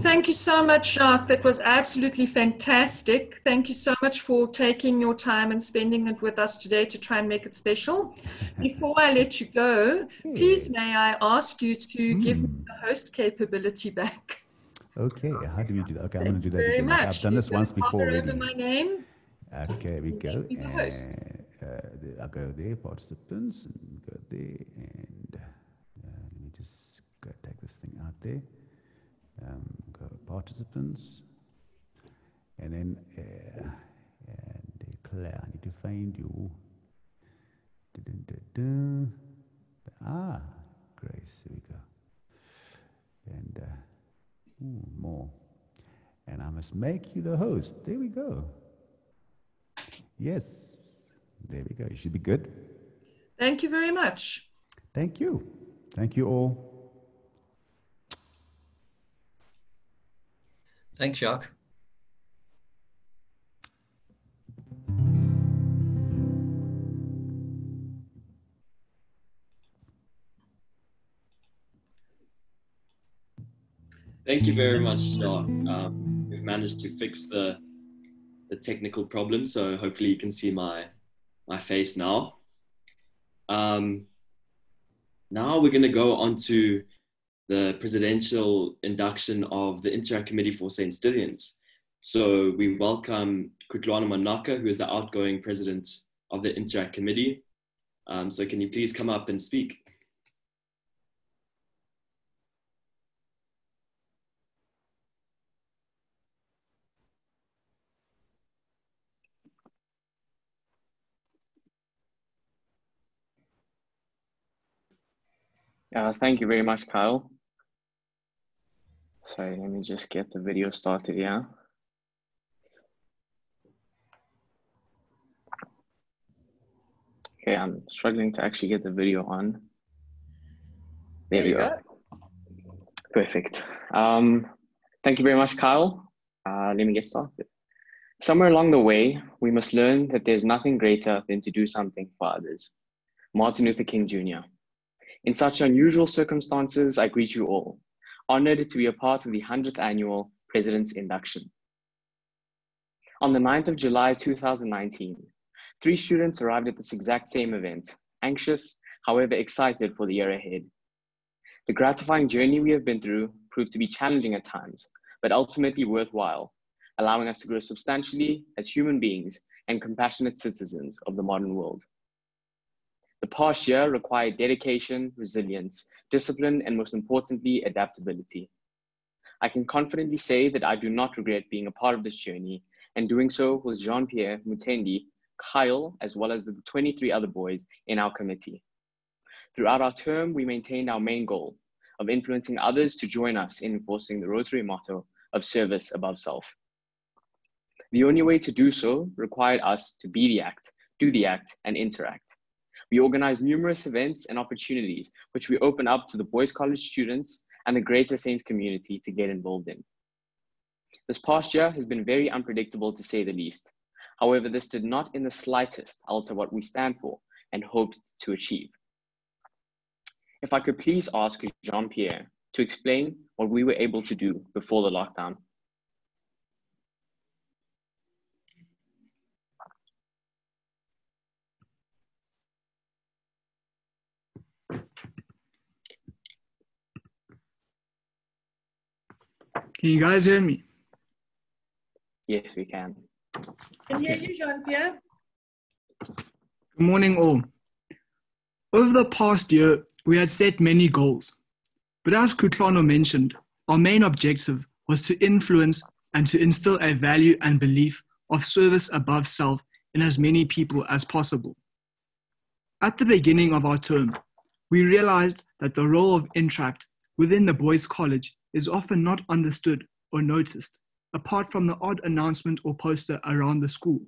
Thank you so much, Jacques. That was absolutely fantastic. Thank you so much for taking your time and spending it with us today to try and make it special. Before I let you go, please may I ask you to give me the host capability back. Okay, how do we do that? Okay, I'm going to do that Very again. much. I've done this once before already. Over my name. Okay, we go. Be the host. I'll go there, participants, and go there, and let me just go take this thing out there. Go participants, and then and declare. I need to find you. Ah, Grace. Here we go. And more. And I must make you the host. There we go. Yes. There we go. You should be good. Thank you very much. Thank you. Thank you all. Thanks, Jacques. Thank you very much, Jacques. We've managed to fix the technical problem, so hopefully you can see my face now. Now we're going to go on to the presidential induction of the Interact Committee for Centennials. So we welcome Kutlwana Manaka, who is the outgoing president of the Interact Committee. So can you please come up and speak? Thank you very much, Kyle. Sorry, let me just get the video started here. Okay, I'm struggling to actually get the video on. There we go. Perfect. Thank you very much, Kyle. Let me get started. Somewhere along the way, we must learn that there's nothing greater than to do something for others. Martin Luther King Jr. In such unusual circumstances, I greet you all, honored to be a part of the 100th annual President's Induction. On the 9th of July, 2019, 3 students arrived at this exact same event, anxious, however excited for the year ahead. The gratifying journey we have been through proved to be challenging at times, but ultimately worthwhile, allowing us to grow substantially as human beings and compassionate citizens of the modern world. The past year required dedication, resilience, discipline, and most importantly, adaptability. I can confidently say that I do not regret being a part of this journey, and doing so with Jean-Pierre, Mutendi, Kyle, as well as the 23 other boys in our committee. Throughout our term, we maintained our main goal of influencing others to join us in enforcing the Rotary motto of service above self. The only way to do so required us to be the act, do the act, and interact. We organized numerous events and opportunities, which we opened up to the Boys College students and the greater Saints community to get involved in. This past year has been very unpredictable, to say the least. However, this did not in the slightest alter what we stand for and hoped to achieve. If I could please ask Jean-Pierre to explain what we were able to do before the lockdown. Can you guys hear me? Yes, we can. Can hear you, Jean-Pierre. Good morning, all. Over the past year, we had set many goals. But as Kutlwana mentioned, our main objective was to influence and to instill a value and belief of service above self in as many people as possible. At the beginning of our term, we realized that the role of Interact within the Boys College is often not understood or noticed, apart from the odd announcement or poster around the school.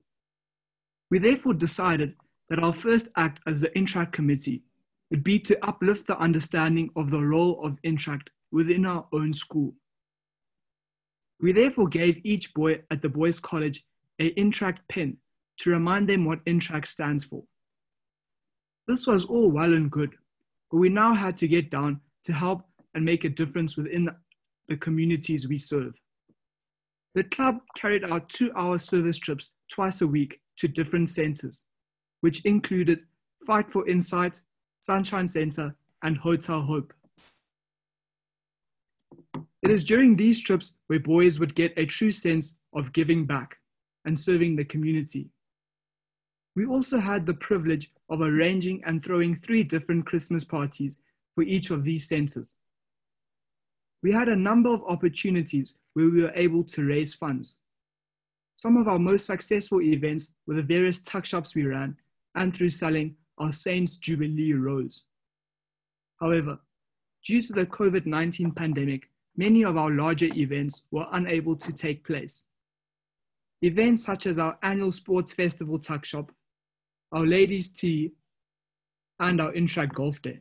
We therefore decided that our first act as the Interact Committee would be to uplift the understanding of the role of Interact within our own school. We therefore gave each boy at the Boys College an Interact pen to remind them what Interact stands for. This was all well and good, but we now had to get down to help and make a difference within the communities we serve. The club carried out 2-hour service trips twice a week to different centers, which included Fight for Insight, Sunshine Center, and Hotel Hope. It is during these trips where boys would get a true sense of giving back and serving the community. We also had the privilege of arranging and throwing 3 different Christmas parties for each of these centers. We had a number of opportunities where we were able to raise funds. Some of our most successful events were the various tuck shops we ran and through selling our Saints Jubilee Rose. However, due to the COVID-19 pandemic, many of our larger events were unable to take place. Events such as our annual sports festival tuck shop, our ladies' tea, and our Intract Golf Day.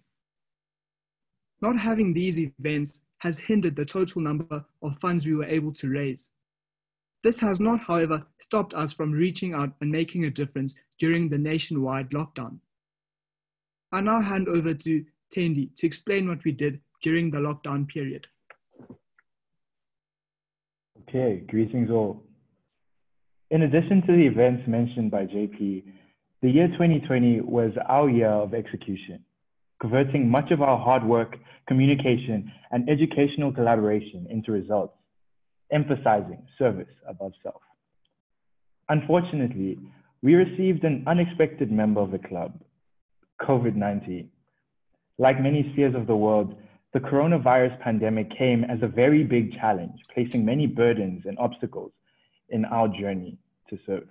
Not having these events has hindered the total number of funds we were able to raise. This has not, however, stopped us from reaching out and making a difference during the nationwide lockdown. I now hand over to Tendi to explain what we did during the lockdown period. Okay, greetings all. In addition to the events mentioned by JP, the year 2020 was our year of execution, converting much of our hard work, communication, and educational collaboration into results, emphasizing service above self. Unfortunately, we received an unexpected member of the club, COVID-19. Like many spheres of the world, the coronavirus pandemic came as a very big challenge, placing many burdens and obstacles in our journey to serve.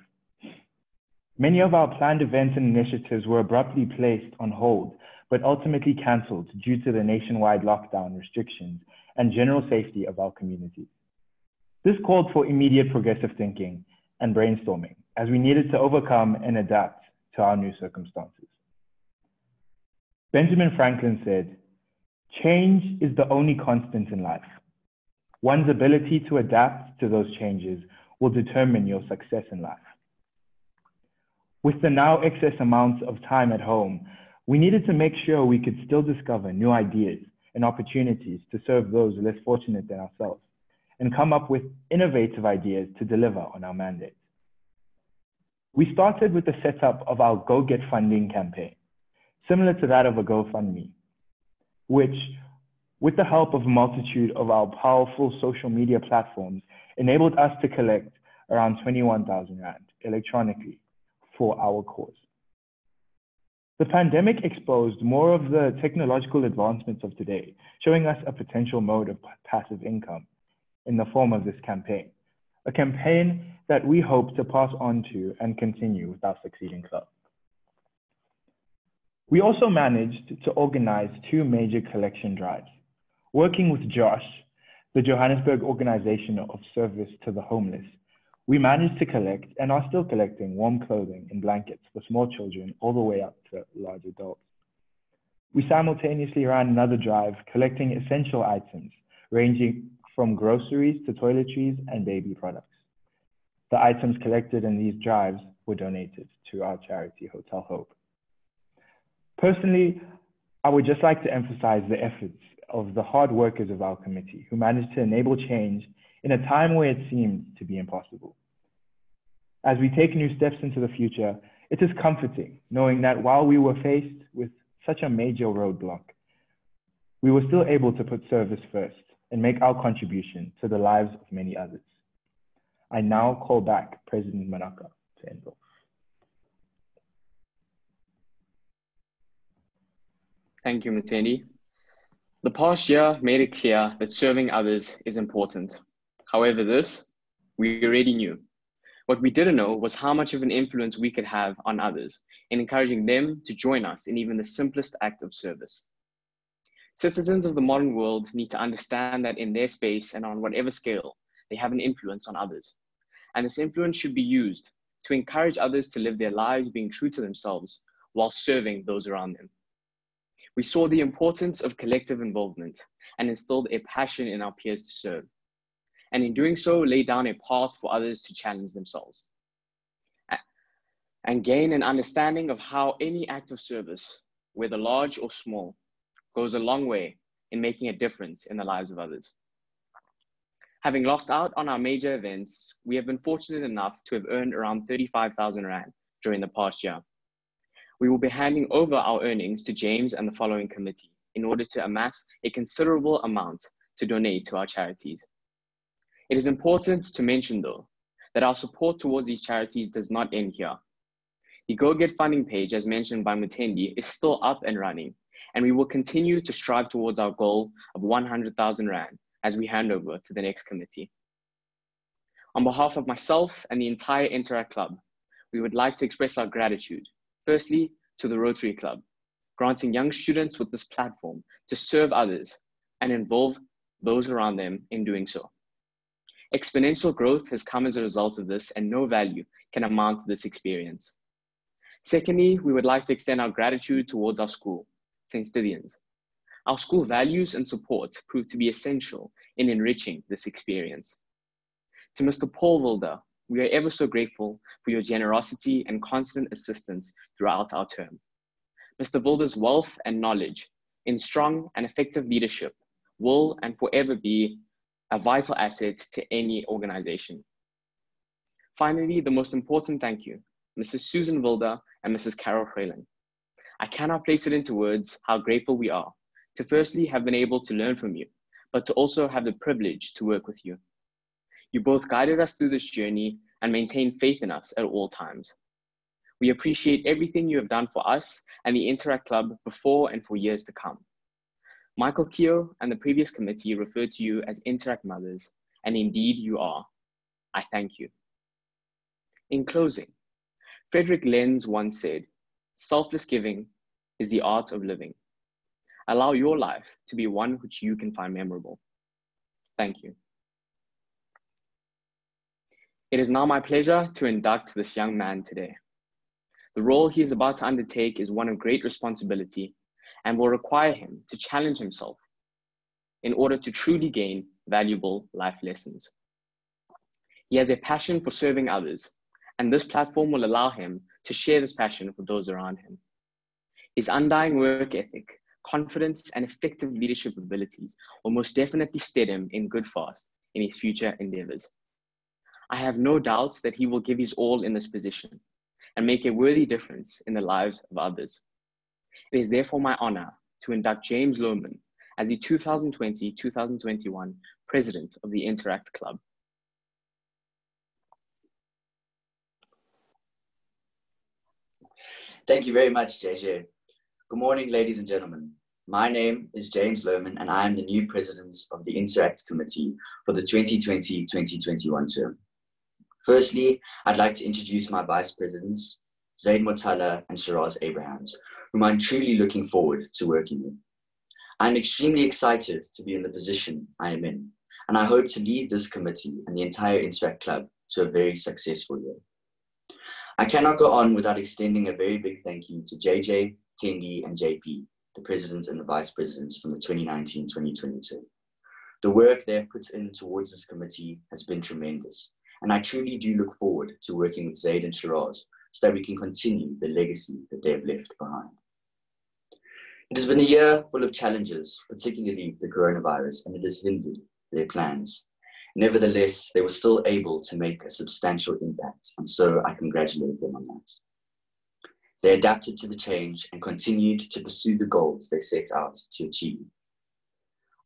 Many of our planned events and initiatives were abruptly placed on hold, but ultimately canceled due to the nationwide lockdown restrictions and general safety of our communities. This called for immediate progressive thinking and brainstorming, as we needed to overcome and adapt to our new circumstances. Benjamin Franklin said, "Change is the only constant in life. One's ability to adapt to those changes will determine your success in life." With the now excess amounts of time at home, we needed to make sure we could still discover new ideas and opportunities to serve those less fortunate than ourselves, and come up with innovative ideas to deliver on our mandate. We started with the setup of our Go Get Funding campaign, similar to that of a GoFundMe, which, with the help of a multitude of our powerful social media platforms, enabled us to collect around 21,000 Rand electronically for our cause. The pandemic exposed more of the technological advancements of today, showing us a potential mode of passive income in the form of this campaign, a campaign that we hope to pass on to and continue with our succeeding club. We also managed to organize 2 major collection drives. Working with Josh, the Johannesburg Organization of Service to the Homeless, we managed to collect and are still collecting warm clothing and blankets for small children all the way up to large adults. We simultaneously ran another drive collecting essential items ranging from groceries to toiletries and baby products. The items collected in these drives were donated to our charity, Hotel Hope. Personally, I would just like to emphasize the efforts of the hard workers of our committee who managed to enable change in a time where it seemed to be impossible. As we take new steps into the future, it is comforting knowing that while we were faced with such a major roadblock, we were still able to put service first and make our contribution to the lives of many others. I now call back President Manaka to end off. Thank you, Mtendi. The past year made it clear that serving others is important. However, this, we already knew. What we didn't know was how much of an influence we could have on others in encouraging them to join us in even the simplest act of service. Citizens of the modern world need to understand that in their space and on whatever scale, they have an influence on others. And this influence should be used to encourage others to live their lives being true to themselves while serving those around them. We saw the importance of collective involvement and instilled a passion in our peers to serve. And in doing so, lay down a path for others to challenge themselves and gain an understanding of how any act of service, whether large or small, goes a long way in making a difference in the lives of others. Having lost out on our major events, we have been fortunate enough to have earned around 35,000 Rand during the past year. We will be handing over our earnings to James and the following committee in order to amass a considerable amount to donate to our charities. It is important to mention, though, that our support towards these charities does not end here. The Go Get Funding page, as mentioned by Mtendi, is still up and running, and we will continue to strive towards our goal of 100,000 Rand as we hand over to the next committee. On behalf of myself and the entire Interact Club, we would like to express our gratitude, firstly, to the Rotary Club, granting young students with this platform to serve others and involve those around them in doing so. Exponential growth has come as a result of this, and no value can amount to this experience. Secondly, we would like to extend our gratitude towards our school, Centennial. Our school values and support proved to be essential in enriching this experience. To Mr. Paul Wilder, we are ever so grateful for your generosity and constant assistance throughout our term. Mr. Wilder's wealth and knowledge in strong and effective leadership will and forever be a vital asset to any organization. Finally, the most important thank you, Mrs. Susan Wilder and Mrs. Carol Freyland. I cannot place it into words how grateful we are to firstly have been able to learn from you, but to also have the privilege to work with you. You both guided us through this journey and maintained faith in us at all times. We appreciate everything you have done for us and the Interact Club before and for years to come. Michael Keogh and the previous committee referred to you as Interact Mothers, and indeed you are. I thank you. In closing, Frederick Lenz once said, "Selfless giving is the art of living." Allow your life to be one which you can find memorable. Thank you. It is now my pleasure to induct this young man today. The role he is about to undertake is one of great responsibility and will require him to challenge himself in order to truly gain valuable life lessons. He has a passion for serving others, and this platform will allow him to share this passion with those around him. His undying work ethic, confidence, and effective leadership abilities will most definitely steer him in good fast in his future endeavors. I have no doubts that he will give his all in this position and make a worthy difference in the lives of others. It is therefore my honor to induct James Lohman as the 2020-2021 President of the Interact Club. Thank you very much, JJ. Good morning, ladies and gentlemen. My name is James Lohman, and I am the new President of the Interact Committee for the 2020-2021 term. Firstly, I'd like to introduce my Vice Presidents, Zaid Motala and Shiraz Abrahams, whom I'm truly looking forward to working with. I'm extremely excited to be in the position I am in, and I hope to lead this committee and the entire Interact Club to a very successful year. I cannot go on without extending a very big thank you to JJ, Tendi, and JP, the Presidents and the Vice Presidents from the 2019-2022. The work they have put in towards this committee has been tremendous, and I truly do look forward to working with Zaid and Shiraz so that we can continue the legacy that they have left behind. It has been a year full of challenges, particularly the coronavirus, and it has hindered their plans. Nevertheless, they were still able to make a substantial impact, and so I congratulate them on that. They adapted to the change and continued to pursue the goals they set out to achieve.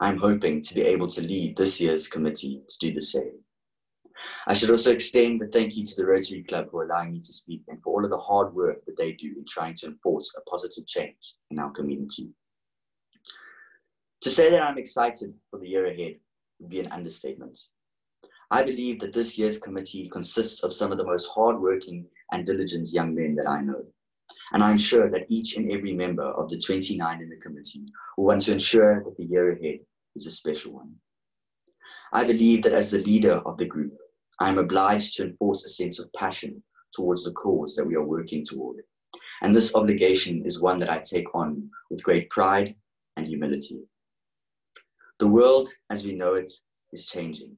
I'm hoping to be able to lead this year's committee to do the same. I should also extend a thank you to the Rotary Club for allowing me to speak and for all of the hard work that they do in trying to enforce a positive change in our community. To say that I'm excited for the year ahead would be an understatement. I believe that this year's committee consists of some of the most hardworking and diligent young men that I know. And I'm sure that each and every member of the 29 in the committee will want to ensure that the year ahead is a special one. I believe that as the leader of the group, I am obliged to enforce a sense of passion towards the cause that we are working toward. And this obligation is one that I take on with great pride and humility. The world as we know it is changing,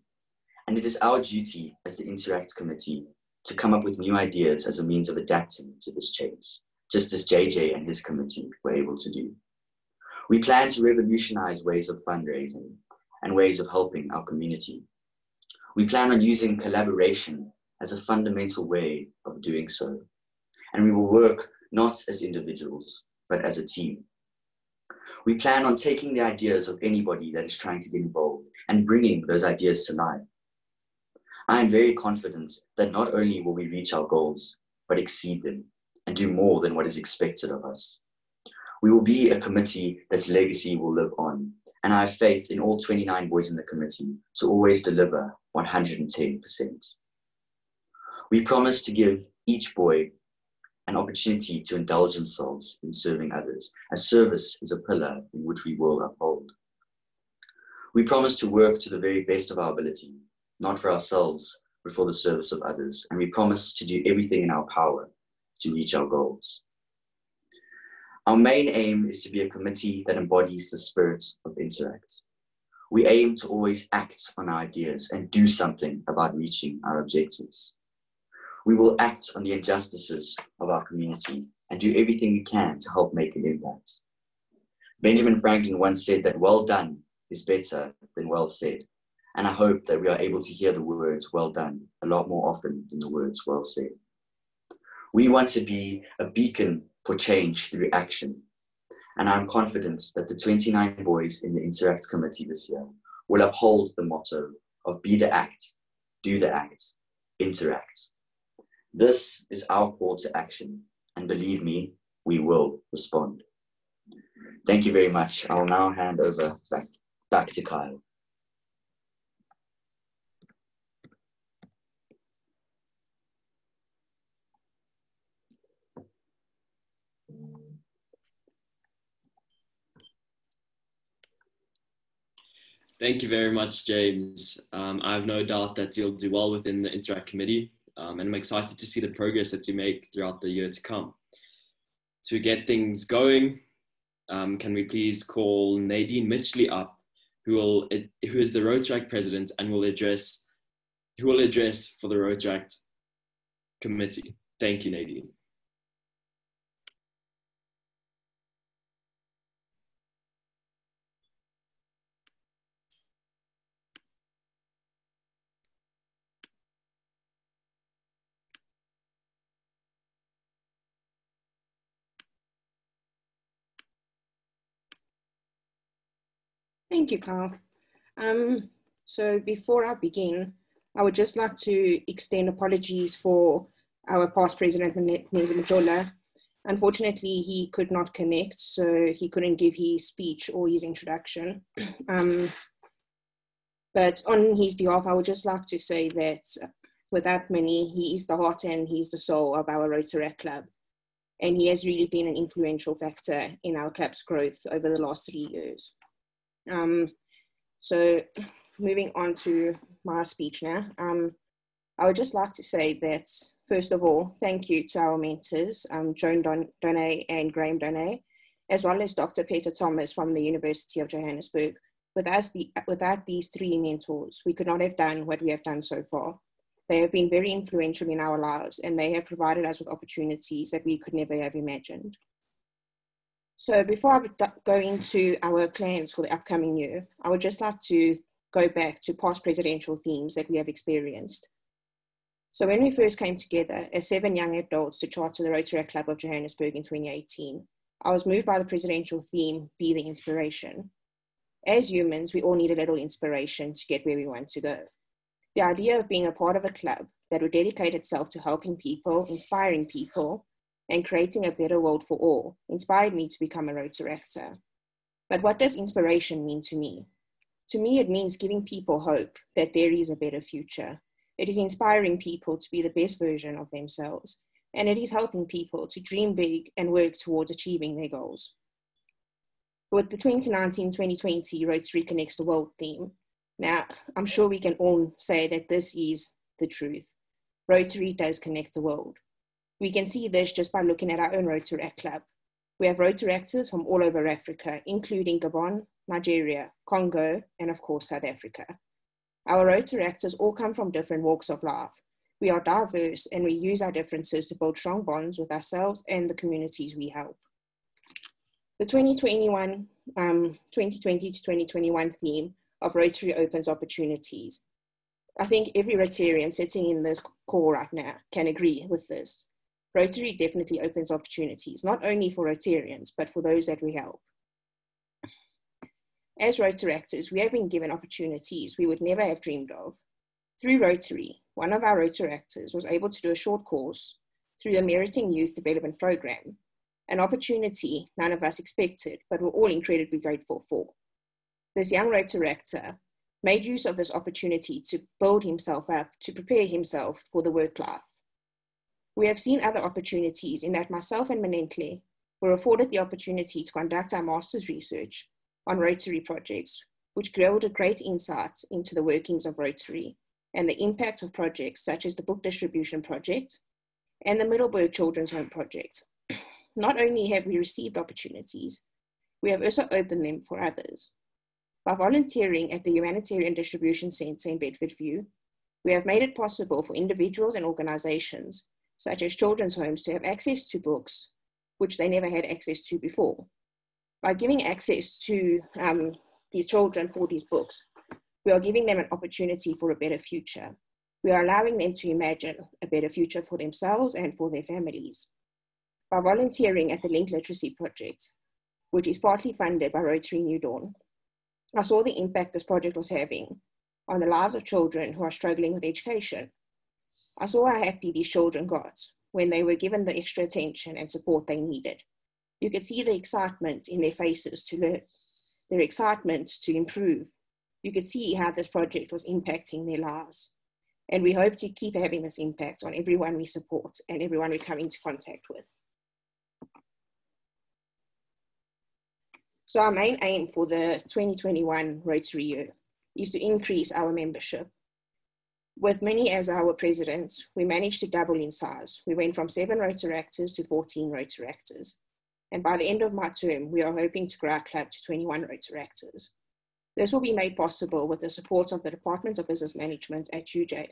and it is our duty as the Interact Committee to come up with new ideas as a means of adapting to this change, just as JJ and his committee were able to do. We plan to revolutionize ways of fundraising and ways of helping our community. We plan on using collaboration as a fundamental way of doing so, and we will work not as individuals, but as a team. We plan on taking the ideas of anybody that is trying to get involved and bringing those ideas to life. I am very confident that not only will we reach our goals, but exceed them and do more than what is expected of us. We will be a committee that's legacy will live on, and I have faith in all 29 boys in the committee to always deliver 110%. We promise to give each boy an opportunity to indulge themselves in serving others, as service is a pillar in which we will uphold. We promise to work to the very best of our ability, not for ourselves, but for the service of others, and we promise to do everything in our power to reach our goals. Our main aim is to be a committee that embodies the spirit of Interact. We aim to always act on our ideas and do something about reaching our objectives. We will act on the injustices of our community and do everything we can to help make an impact. Benjamin Franklin once said that well done is better than well said. And I hope that we are able to hear the words well done a lot more often than the words well said. We want to be a beacon for change through action. And I'm confident that the 29 boys in the Interact committee this year will uphold the motto of be the act, do the act, interact. This is our call to action. And believe me, we will respond. Thank you very much. I'll now hand over back to Kyle. Thank you very much, James. I have no doubt that you'll do well within the Interact committee, and I'm excited to see the progress that you make throughout the year to come. To get things going, can we please call Nadine Mitchley up, who is the Rotaract president and will address for the Rotaract committee. Thank you, Nadine. Thank you, Carl. So before I begin, I would just like to extend apologies for our past president, Majola. Unfortunately, he could not connect, so he couldn't give his speech or his introduction. But on his behalf, I would just like to say that without Minnie, he is the heart and he's the soul of our Rotaract Club. And he has really been an influential factor in our club's growth over the last 3 years. So moving on to my speech now, I would just like to say that, first of all, thank you to our mentors, Joan Donay and Graham Donay, as well as Dr. Peter Thomas from the University of Johannesburg. Without these 3 mentors, we could not have done what we have done so far. They have been very influential in our lives, and they have provided us with opportunities that we could never have imagined. So before I go into our plans for the upcoming year, I would just like to go back to past presidential themes that we have experienced. So when we first came together as 7 young adults to charter the Rotaract Club of Johannesburg in 2018, I was moved by the presidential theme, be the inspiration. As humans, we all need a little inspiration to get where we want to go. The idea of being a part of a club that would dedicate itself to helping people, inspiring people, and creating a better world for all inspired me to become a Rotaractor. But what does inspiration mean to me? To me, it means giving people hope that there is a better future. It is inspiring people to be the best version of themselves, and it is helping people to dream big and work towards achieving their goals. With the 2019-2020 Rotary Connects the World theme, now I'm sure we can all say that this is the truth. Rotary does connect the world. We can see this just by looking at our own Rotaract Club. We have Rotaractors from all over Africa, including Gabon, Nigeria, Congo, and of course, South Africa. Our Rotaractors all come from different walks of life. We are diverse and we use our differences to build strong bonds with ourselves and the communities we help. The 2020 to 2021 theme of Rotary opens opportunities. I think every Rotarian sitting in this call right now can agree with this. Rotary definitely opens opportunities, not only for Rotarians, but for those that we help. As Rotaractors, we have been given opportunities we would never have dreamed of. Through Rotary, one of our Rotaractors was able to do a short course through the Meriting Youth Development Program, an opportunity none of us expected, but we're all incredibly grateful for. This young Rotaractor made use of this opportunity to build himself up, to prepare himself for the work life. We have seen other opportunities in that myself and Manentle were afforded the opportunity to conduct our master's research on Rotary projects, which yielded great insights into the workings of Rotary and the impact of projects such as the book distribution project, and the Middleburg Children's Home Project. Not only have we received opportunities, we have also opened them for others. By volunteering at the Humanitarian Distribution Centre in Bedfordview, we have made it possible for individuals and organizations, such as children's homes, to have access to books, which they never had access to before. By giving access to the children for these books, we are giving them an opportunity for a better future. We are allowing them to imagine a better future for themselves and for their families. By volunteering at the Link Literacy Project, which is partly funded by Rotary New Dawn, I saw the impact this project was having on the lives of children who are struggling with education. I saw how happy these children got when they were given the extra attention and support they needed. You could see the excitement in their faces to learn, their excitement to improve. You could see how this project was impacting their lives. And we hope to keep having this impact on everyone we support and everyone we come into contact with. So our main aim for the 2021 Rotary year is to increase our membership. With Minnie as our president, we managed to double in size. We went from 7 Rotaractors to 14 Rotaractors. And by the end of my term, we are hoping to grow our club to 21 Rotaractors. This will be made possible with the support of the Department of Business Management at UJ.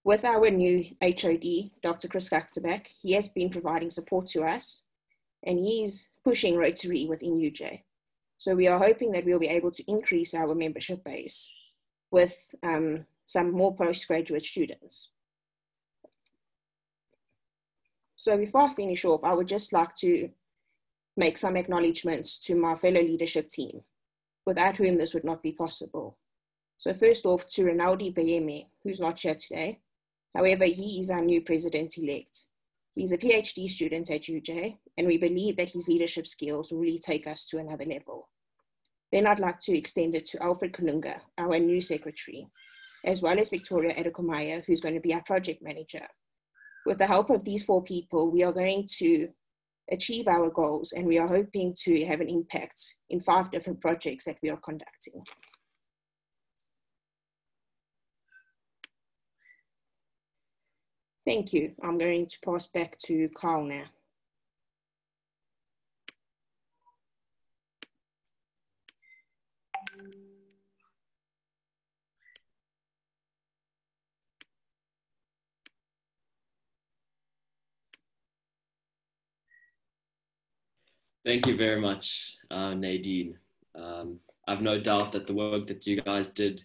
With our new HOD, Dr. Chris Kuxabak, he has been providing support to us and he's pushing Rotary within UJ. So we are hoping that we'll be able to increase our membership base with some more postgraduate students. So before I finish off, I would just like to make some acknowledgements to my fellow leadership team, without whom this would not be possible. So first off, to Ronaldi Bayeme, who's not here today. However, he is our new president-elect. He's a PhD student at UJ, and we believe that his leadership skills will really take us to another level. Then I'd like to extend it to Alfred Kalunga, our new secretary, as well as Victoria Edokomaya, who's going to be our project manager. With the help of these 4 people, we are going to achieve our goals, and we are hoping to have an impact in 5 different projects that we are conducting. Thank you. I'm going to pass back to Carl now. Thank you very much, Nadine. I've no doubt that the work that you guys did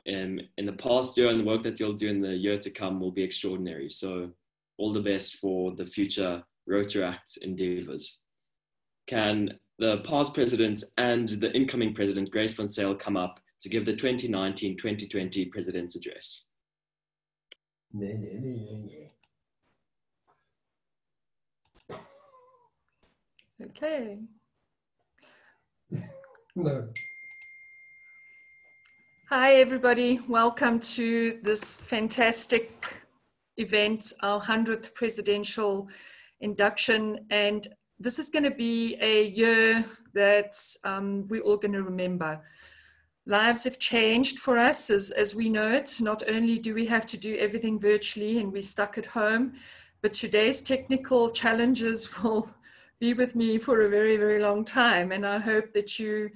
in the past year and the work that you'll do in the year to come will be extraordinary. So all the best for the future Rotaract endeavors. Can the past presidents and the incoming president, Grace van Zyl, come up to give the 2019-2020 president's address? Okay. No. Hi, everybody. Welcome to this fantastic event, our 100th presidential induction. And this is going to be a year that we're all going to remember. Lives have changed for us as we know it. Not only do we have to do everything virtually and we're stuck at home, but today's technical challenges will be with me for a very, very long time. And I hope that you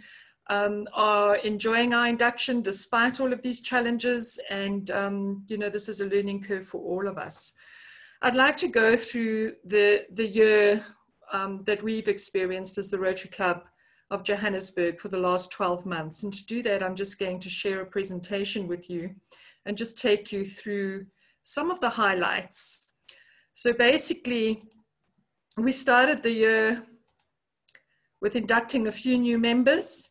are enjoying our induction despite all of these challenges. And, you know, this is a learning curve for all of us. I'd like to go through the year that we've experienced as the Rotary Club of Johannesburg for the last 12 months. And to do that, I'm just going to share a presentation with you and just take you through some of the highlights. So basically, we started the year with inducting a few new members.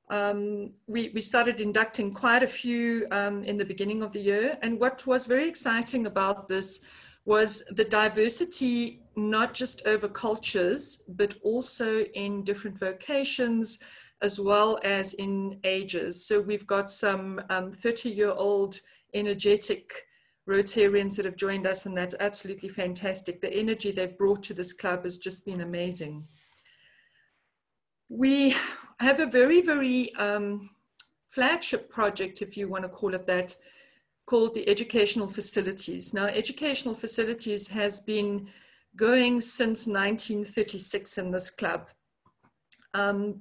We started inducting quite a few in the beginning of the year. And what was very exciting about this was the diversity, not just over cultures, but also in different vocations, as well as in ages. So we've got some 30-year-old energetic Rotarians that have joined us, and that's absolutely fantastic. The energy they've brought to this club has just been amazing. We have a very, very flagship project, if you want to call it that, called the Educational Facilities. Now, Educational Facilities has been going since 1936 in this club.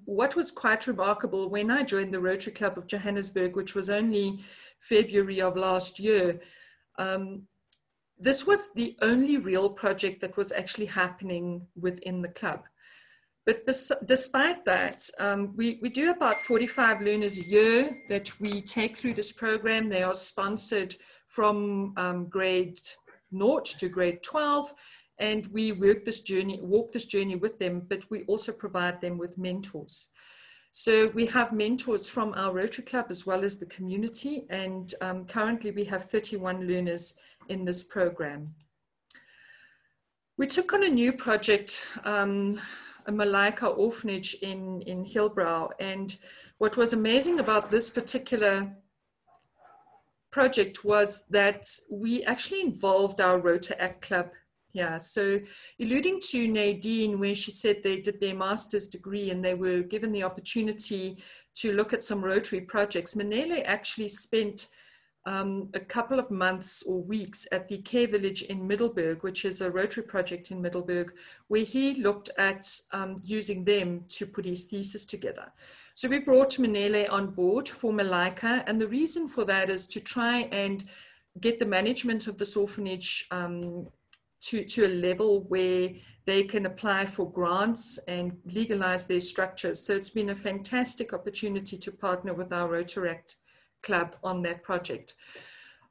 What was quite remarkable, when I joined the Rotary Club of Johannesburg, which was only February of last year, this was the only real project that was actually happening within the club. But despite that, we do about 45 learners a year that we take through this program. They are sponsored from grade 0 to grade 12, and we walk this journey with them, but we also provide them with mentors. So we have mentors from our Rotary Club as well as the community, and currently we have 31 learners in this program. We took on a new project, a Malaika orphanage in Hillbrow, and what was amazing about this particular project was that we actually involved our Rotaract club. Yeah, so alluding to Nadine, where she said they did their master's degree and they were given the opportunity to look at some Rotary projects, Manele actually spent a couple of months or weeks at the Care Village in Middelburg, which is a Rotary project in Middelburg, where he looked at using them to put his thesis together. So we brought Manele on board for Malaika, and the reason for that is to try and get the management of this orphanage to a level where they can apply for grants and legalize their structures. So it's been a fantastic opportunity to partner with our Rotaract club on that project.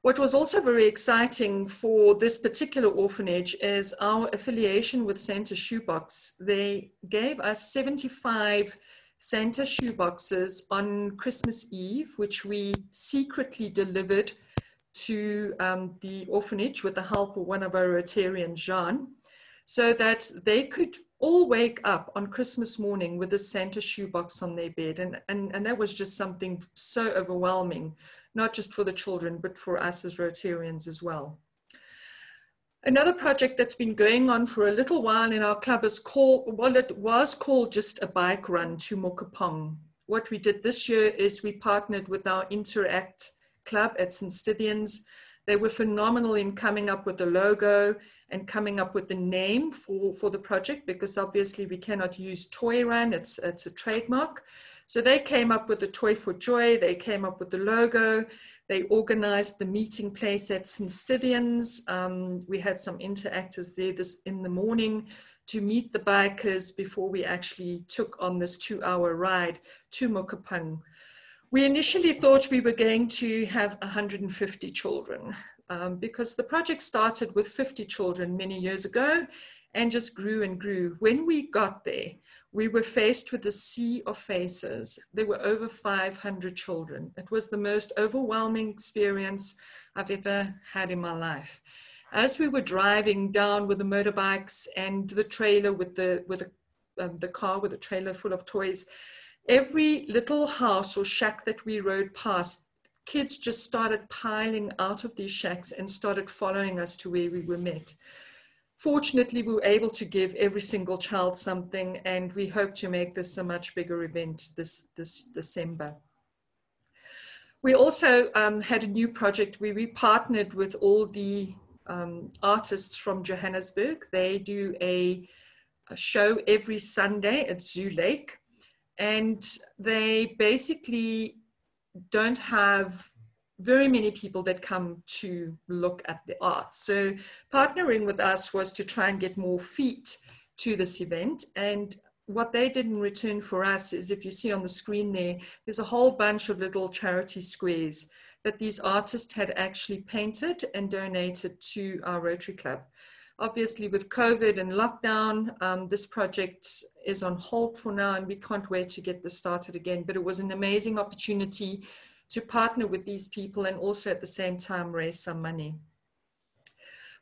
What was also very exciting for this particular orphanage is our affiliation with Santa Shoebox. They gave us 75 Santa shoeboxes on Christmas Eve, which we secretly delivered to the orphanage with the help of one of our Rotarians, Jean, so that they could all wake up on Christmas morning with a Santa shoebox on their bed. And that was just something so overwhelming, not just for the children, but for us as Rotarians as well. Another project that's been going on for a little while in our club is called, well, it was called just a bike run to Mokopong. What we did this year is we partnered with our Interact club at Centennial. They were phenomenal in coming up with the logo and coming up with the name for the project, because obviously we cannot use Toy Run, it's a trademark. So they came up with the Toy for Joy, they came up with the logo, they organized the meeting place at St. Stithians. We had some interactors there in the morning to meet the bikers before we actually took on this 2-hour ride to Mokopong. We initially thought we were going to have 150 children because the project started with 50 children many years ago and just grew and grew. When we got there, we were faced with a sea of faces. There were over 500 children. It was the most overwhelming experience I've ever had in my life. As we were driving down with the motorbikes and the trailer with the car with a trailer full of toys, every little house or shack that we rode past, kids just started piling out of these shacks and started following us to where we were met. Fortunately, we were able to give every single child something, and we hope to make this a much bigger event this December. We also had a new project where we partnered with all the artists from Johannesburg. They do a show every Sunday at Zoo Lake. And they basically don't have very many people that come to look at the art. So partnering with us was to try and get more feet to this event. And what they did in return for us is, if you see on the screen there, there's a whole bunch of little charity squares that these artists had actually painted and donated to our Rotary Club. Obviously, with COVID and lockdown, this project is on hold for now, and we can't wait to get this started again. But it was an amazing opportunity to partner with these people and also at the same time raise some money.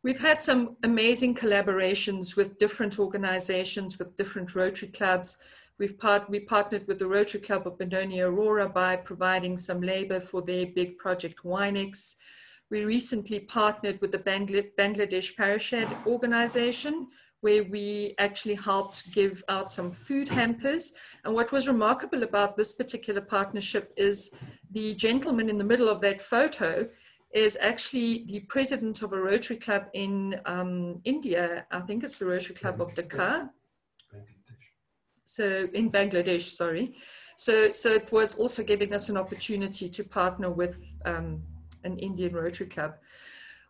We've had some amazing collaborations with different organizations, with different Rotary clubs. We partnered with the Rotary Club of Benoni Aurora by providing some labor for their big project Winex. We recently partnered with the Bangladesh Parashed organization, where we actually helped give out some food hampers. And what was remarkable about this particular partnership is the gentleman in the middle of that photo is actually the president of a Rotary Club in India. I think it's the Rotary Club of Dhaka. So in Bangladesh, sorry. So it was also giving us an opportunity to partner with an Indian Rotary Club.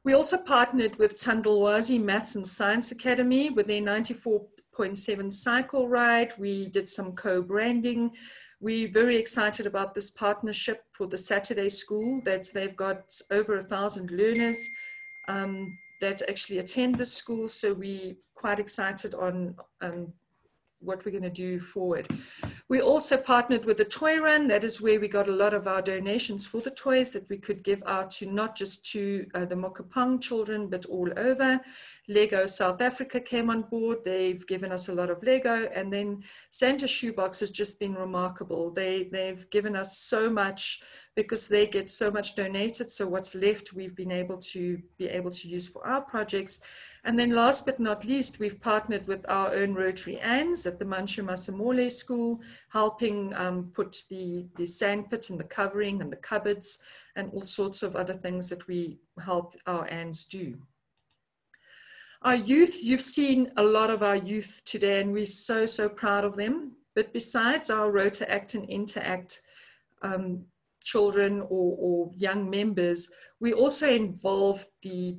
We also partnered with Tandalwazi Maths and Science Academy with their 94.7 cycle ride. We did some co-branding. We're very excited about this partnership for the Saturday school. They've got over 1,000 learners that actually attend this school. So we're quite excited on what we're going to do forward. We also partnered with the Toy Run. That is where we got a lot of our donations for the toys that we could give out to not just to the Mokopong children, but all over. Lego South Africa came on board. They've given us a lot of Lego. And then Santa Shoebox has just been remarkable. They've given us so much because they get so much donated. So what's left, we've been able to use for our projects. And then last but not least, we've partnered with our own Rotary Anns at the Manchu Masamole School, helping put the sandpit and the covering and the cupboards and all sorts of other things that we help our Anns do. Our youth, you've seen a lot of our youth today and we're so, so proud of them. But besides our Rotaract and Interact children or young members, we also involve the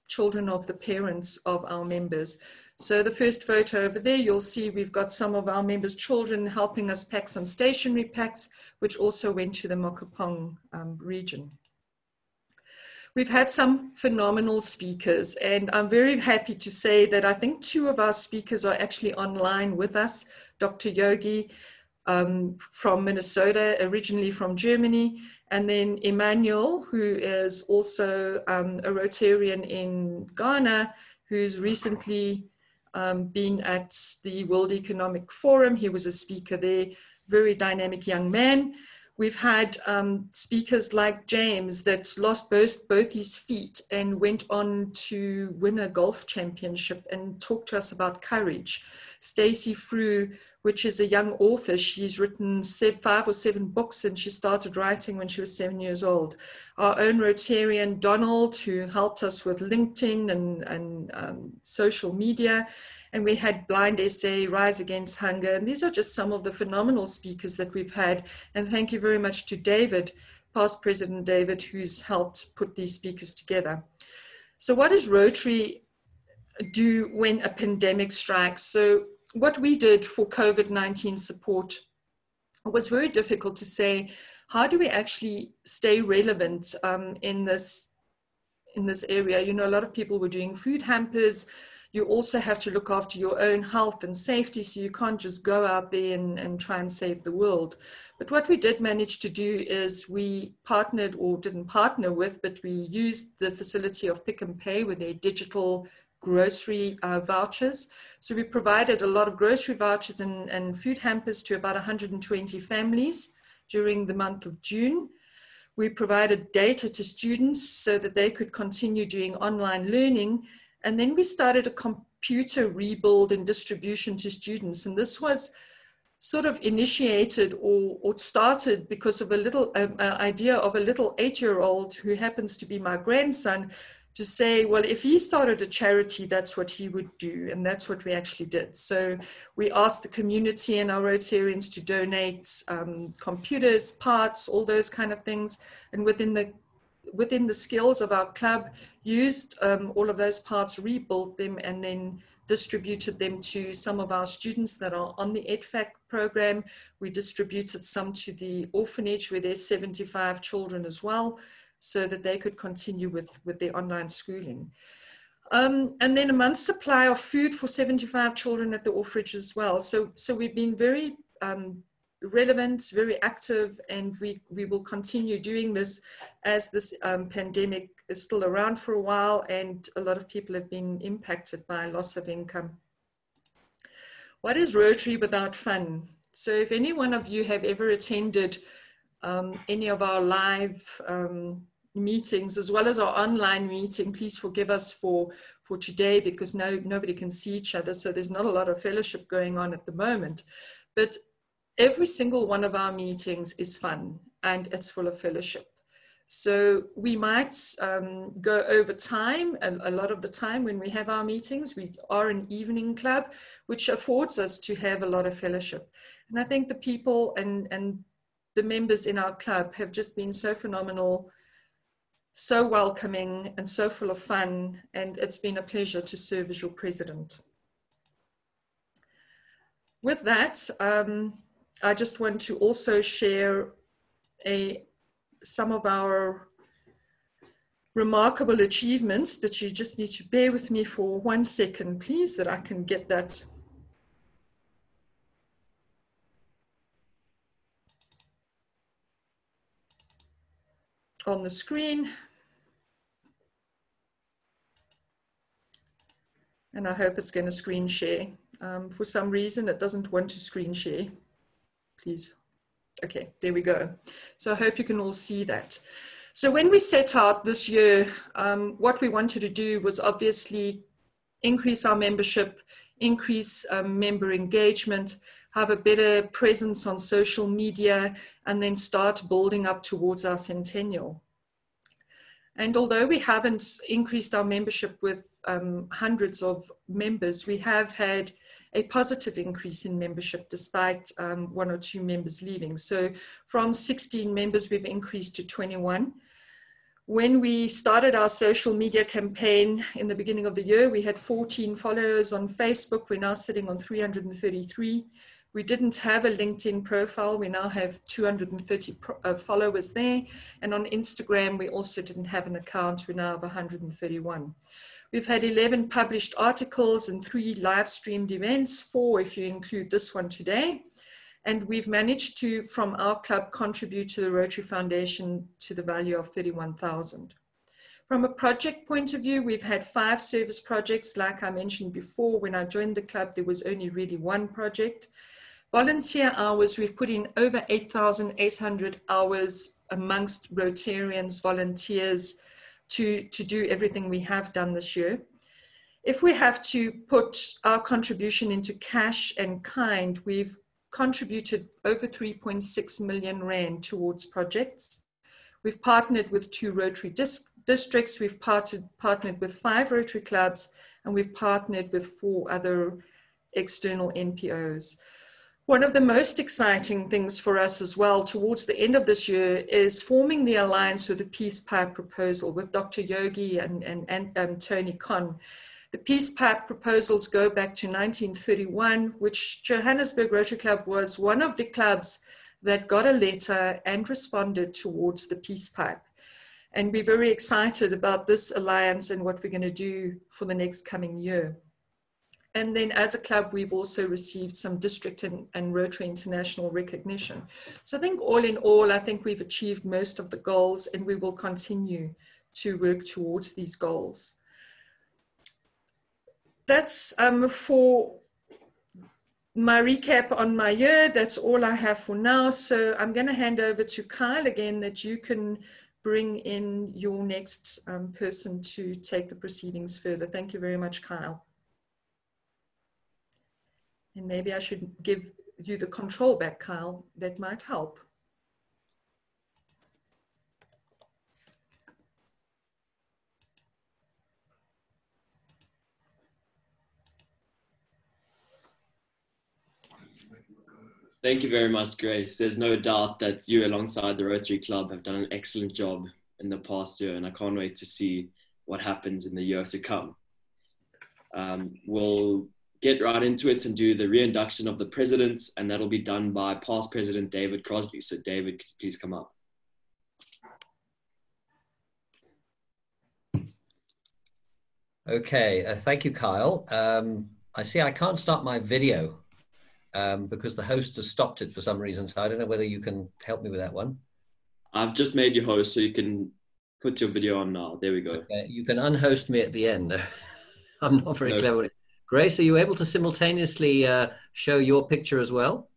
children of the parents of our members. So the first photo over there, you'll see we've got some of our members' children helping us pack some stationery packs, which also went to the Mokopong region. We've had some phenomenal speakers, and I'm very happy to say that I think 2 of our speakers are actually online with us. Dr. Yogi from Minnesota, originally from Germany, and then Emmanuel, who is also a Rotarian in Ghana, who's recently been at the World Economic Forum. He was a speaker there, very dynamic young man. We've had speakers like James that lost both his feet and went on to win a golf championship and talk to us about courage. Stacey Frew, which is a young author, she's written 5 or 7 books and she started writing when she was 7 years old. Our own Rotarian Donald, who helped us with LinkedIn and social media. And we had Blind Essay, Rise Against Hunger. And these are just some of the phenomenal speakers that we've had. And thank you very much to David, past President David, who's helped put these speakers together. So what does Rotary do when a pandemic strikes? So what we did for COVID-19 support was very difficult to say, how do we actually stay relevant in this area? You know, a lot of people were doing food hampers. You also have to look after your own health and safety, so you can't just go out there and try and save the world. But what we did manage to do is we partnered, or didn't partner with, but we used the facility of Pick and Pay with their digital grocery vouchers. So we provided a lot of grocery vouchers and food hampers to about 120 families during the month of June. We provided data to students so that they could continue doing online learning. And then we started a computer rebuild and distribution to students. And this was sort of initiated or started because of a little idea of a little 8-year-old who happens to be my grandson, to say, well, if he started a charity, that's what he would do. And that's what we actually did. So we asked the community and our Rotarians to donate computers, parts, all those kind of things. And within the skills of our club, used all of those parts, rebuilt them, and then distributed them to some of our students that are on the EdFac program. We distributed some to the orphanage where there's 75 children as well, so that they could continue with their online schooling. And then a month's supply of food for 75 children at the orphanage as well. So we've been very relevant, very active, and we will continue doing this as this pandemic is still around for a while, and a lot of people have been impacted by loss of income. What is Rotary without fun? So if any one of you have ever attended any of our live meetings as well as our online meeting, please forgive us for today because nobody can see each other, so there's not a lot of fellowship going on at the moment. But every single one of our meetings is fun and it's full of fellowship. So we might go over time, and a lot of the time when we have our meetings, we are an evening club, which affords us to have a lot of fellowship. And I think the people and the members in our club have just been so phenomenal, so welcoming and so full of fun. And it's been a pleasure to serve as your president. With that, I just want to also share some of our remarkable achievements, but you just need to bear with me for 1 second, please, that I can get that on the screen. And I hope it's going to screen share. For some reason, it doesn't want to screen share. Please. Okay, there we go. So I hope you can all see that. So when we set out this year, what we wanted to do was obviously increase our membership, increase member engagement, have a better presence on social media, and then start building up towards our centennial. And although we haven't increased our membership with hundreds of members, we have had a positive increase in membership despite 1 or 2 members leaving. So from 16 members, we've increased to 21. When we started our social media campaign in the beginning of the year, we had 14 followers on Facebook. We're now sitting on 333. We didn't have a LinkedIn profile. We now have 230 followers there. And on Instagram, we also didn't have an account. We now have 131. We've had 11 published articles and 3 live streamed events, 4 if you include this one today. And we've managed to, from our club, contribute to the Rotary Foundation to the value of 31,000. From a project point of view, we've had 5 service projects. Like I mentioned before, when I joined the club, there was only really 1 project. Volunteer hours, we've put in over 8,800 hours amongst Rotarians, volunteers, to do everything we have done this year. If we have to put our contribution into cash and kind, we've contributed over 3.6 million rand towards projects. We've partnered with 2 Rotary districts, we've partnered with 5 Rotary clubs, and we've partnered with 4 other external NPOs. One of the most exciting things for us as well towards the end of this year is forming the alliance with the Peace Pipe proposal with Dr. Yogi and Tony Conn. The Peace Pipe proposals go back to 1931, which Johannesburg Rotary Club was one of the clubs that got a letter and responded towards the Peace Pipe. And we're very excited about this alliance and what we're going to do for the next coming year. And then as a club, we've also received some district and Rotary International recognition. So I think all in all, I think we've achieved most of the goals, and we will continue to work towards these goals. That's for my recap on my year. That's all I have for now. So I'm going to hand over to Kyle again, that you can bring in your next person to take the proceedings further. Thank you very much, Kyle. And maybe I should give you the control back, Kyle. That might help. Thank you very much, Grace. There's no doubt that you, alongside the Rotary Club, have done an excellent job in the past year, and I can't wait to see what happens in the year to come. We'll get right into it and do the reinduction of the presidents, and that'll be done by past President David Crosby. So David, could you please come up? Okay, thank you, Kyle. I see I can't start my video because the host has stopped it for some reason, so I don't know whether you can help me with that one. I've just made you host, so you can put your video on now. There we go. Okay, you can unhost me at the end. I'm not very clever. Grace, are you able to simultaneously show your picture as well?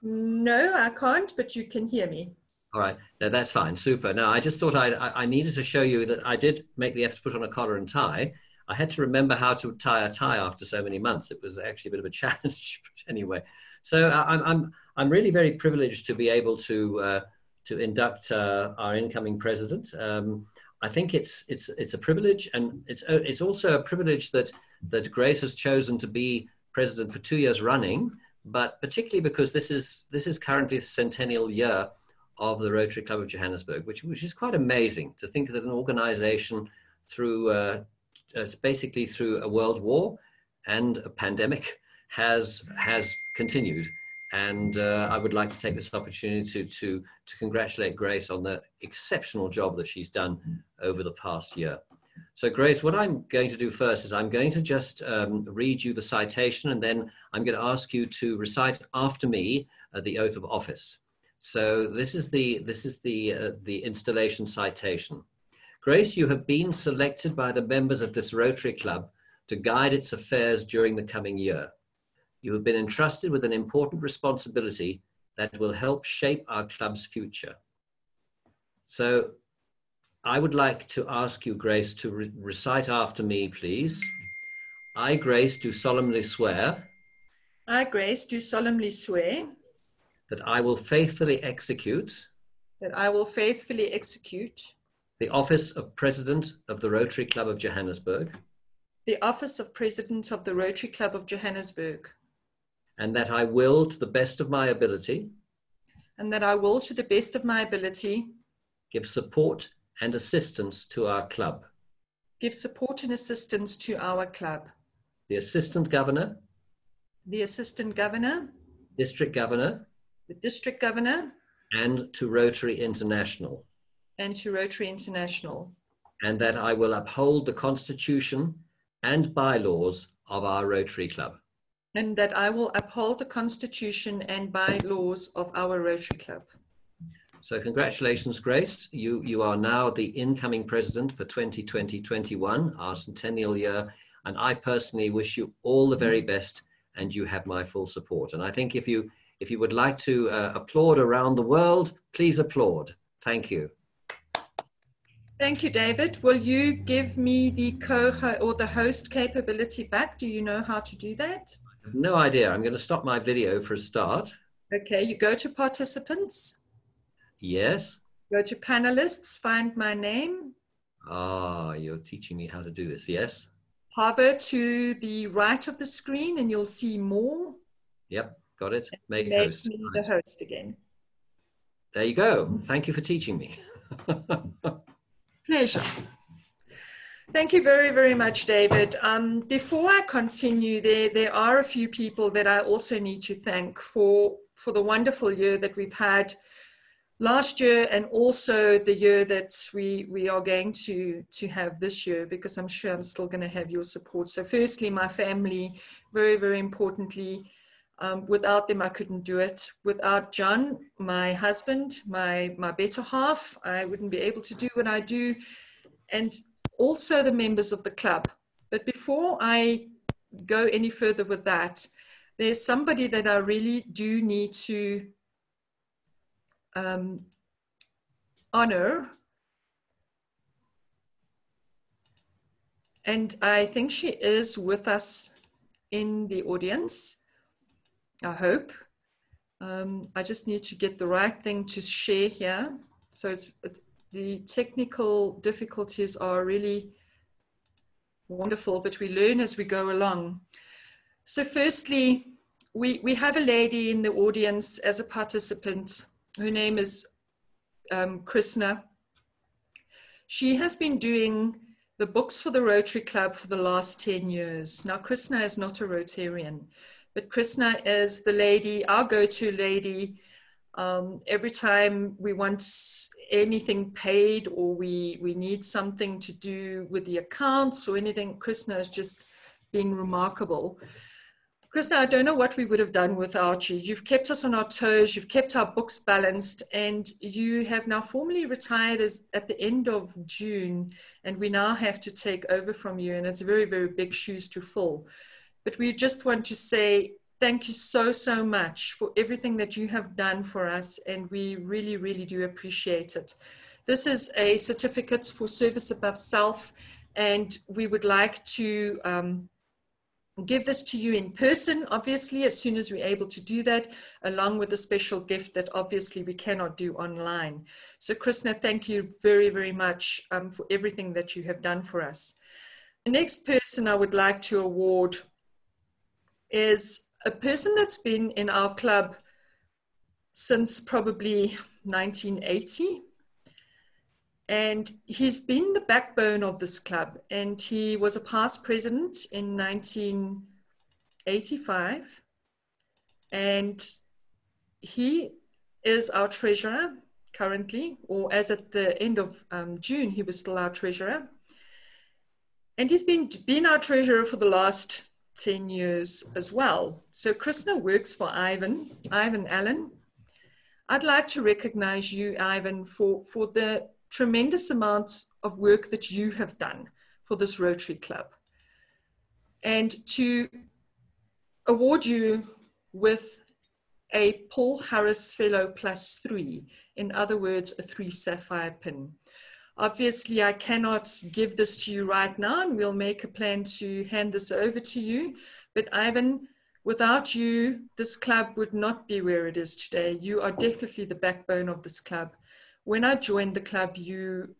No, I can't, but you can hear me. All right, no, that's fine, super. No, I just thought I needed to show you that I did make the effort to put on a collar and tie. I had to remember how to tie a tie after so many months. It was actually a bit of a challenge, but anyway. So I'm really very privileged to be able to to induct our incoming president. I think it's a privilege, and it's also a privilege that Grace has chosen to be president for 2 years running, but particularly because this is currently the centennial year of the Rotary Club of Johannesburg, which is quite amazing to think that an organization through it's basically through a world war and a pandemic has continued. And I would like to take this opportunity to congratulate Grace on the exceptional job that she's done over the past year. So Grace, what I'm going to do first is I'm going to just read you the citation, and then I'm going to ask you to recite after me the oath of office. So this is the installation citation. Grace, you have been selected by the members of this Rotary Club to guide its affairs during the coming year. You have been entrusted with an important responsibility that will help shape our club's future. So I would like to ask you, Grace, to recite after me, please. I, Grace, do solemnly swear. I, Grace, do solemnly swear. That I will faithfully execute. That I will faithfully execute. The office of President of the Rotary Club of Johannesburg. The office of President of the Rotary Club of Johannesburg. And that I will, to the best of my ability. And that I will, to the best of my ability. Give support and assistance to our club. Give support and assistance to our club. The Assistant Governor. The Assistant Governor. District Governor. The District Governor. And to Rotary International. And to Rotary International. And that I will uphold the Constitution and bylaws of our Rotary Club. And that I will uphold the Constitution and bylaws of our Rotary Club. So congratulations, Grace. You are now the incoming president for 2020-21, our centennial year. And I personally wish you all the very best, and you have my full support. And I think if you would like to applaud around the world, please applaud. Thank you. Thank you, David. Will you give me the the host capability back? Do you know how to do that? I have no idea. I'm going to stop my video for a start. Okay, you go to participants. Yes. Go to panelists, find my name. Ah, you're teaching me how to do this. Yes. Hover to the right of the screen and you'll see more. Yep, got it. Make host. Me the host again. There you go. Thank you for teaching me. Pleasure. Thank you very, very much, David. Before I continue, there are a few people that I also need to thank for the wonderful year that we've had last year, and also the year that we are going to have this year, because I'm sure I'm still going to have your support. So firstly, my family, very, very importantly. Without them, I couldn't do it. Without John, my husband, my better half, I wouldn't be able to do what I do. And also the members of the club. But before I go any further with that, there's somebody that I really do need to honor. And I think she is with us in the audience. I hope. I just need to get the right thing to share here. So the technical difficulties are really wonderful, but we learn as we go along. So firstly, we have a lady in the audience as a participant. Her name is Krishna. She has been doing the books for the Rotary Club for the last 10 years. Now, Krishna is not a Rotarian. But Krishna is the lady, our go-to lady. Every time we want anything paid or we need something to do with the accounts or anything, Krishna has just been remarkable. Krishna, I don't know what we would have done without you. You've kept us on our toes, you've kept our books balanced, and you have now formally retired at the end of June, and we now have to take over from you, and it's very, very big shoes to fill. But we just want to say thank you so, so much for everything that you have done for us. And we really, really do appreciate it. This is a certificate for service above self. And we would like to give this to you in person, obviously, as soon as we're able to do that, along with a special gift that obviously we cannot do online. So Krishna, thank you very, very much for everything that you have done for us. The next person I would like to award is a person that's been in our club since probably 1980. And he's been the backbone of this club. And he was a past president in 1985. And he is our treasurer currently, or as at the end of June, he was still our treasurer. And he's been our treasurer for the last 10 years as well. So Krishna works for Ivan Allen. I'd like to recognize you, Ivan, for the tremendous amount of work that you have done for this Rotary Club, and to award you with a Paul Harris Fellow +3, in other words, a 3 sapphire pin. Obviously, I cannot give this to you right now, and we'll make a plan to hand this over to you. But Ivan, without you, this club would not be where it is today. You are definitely the backbone of this club. When I joined the club, you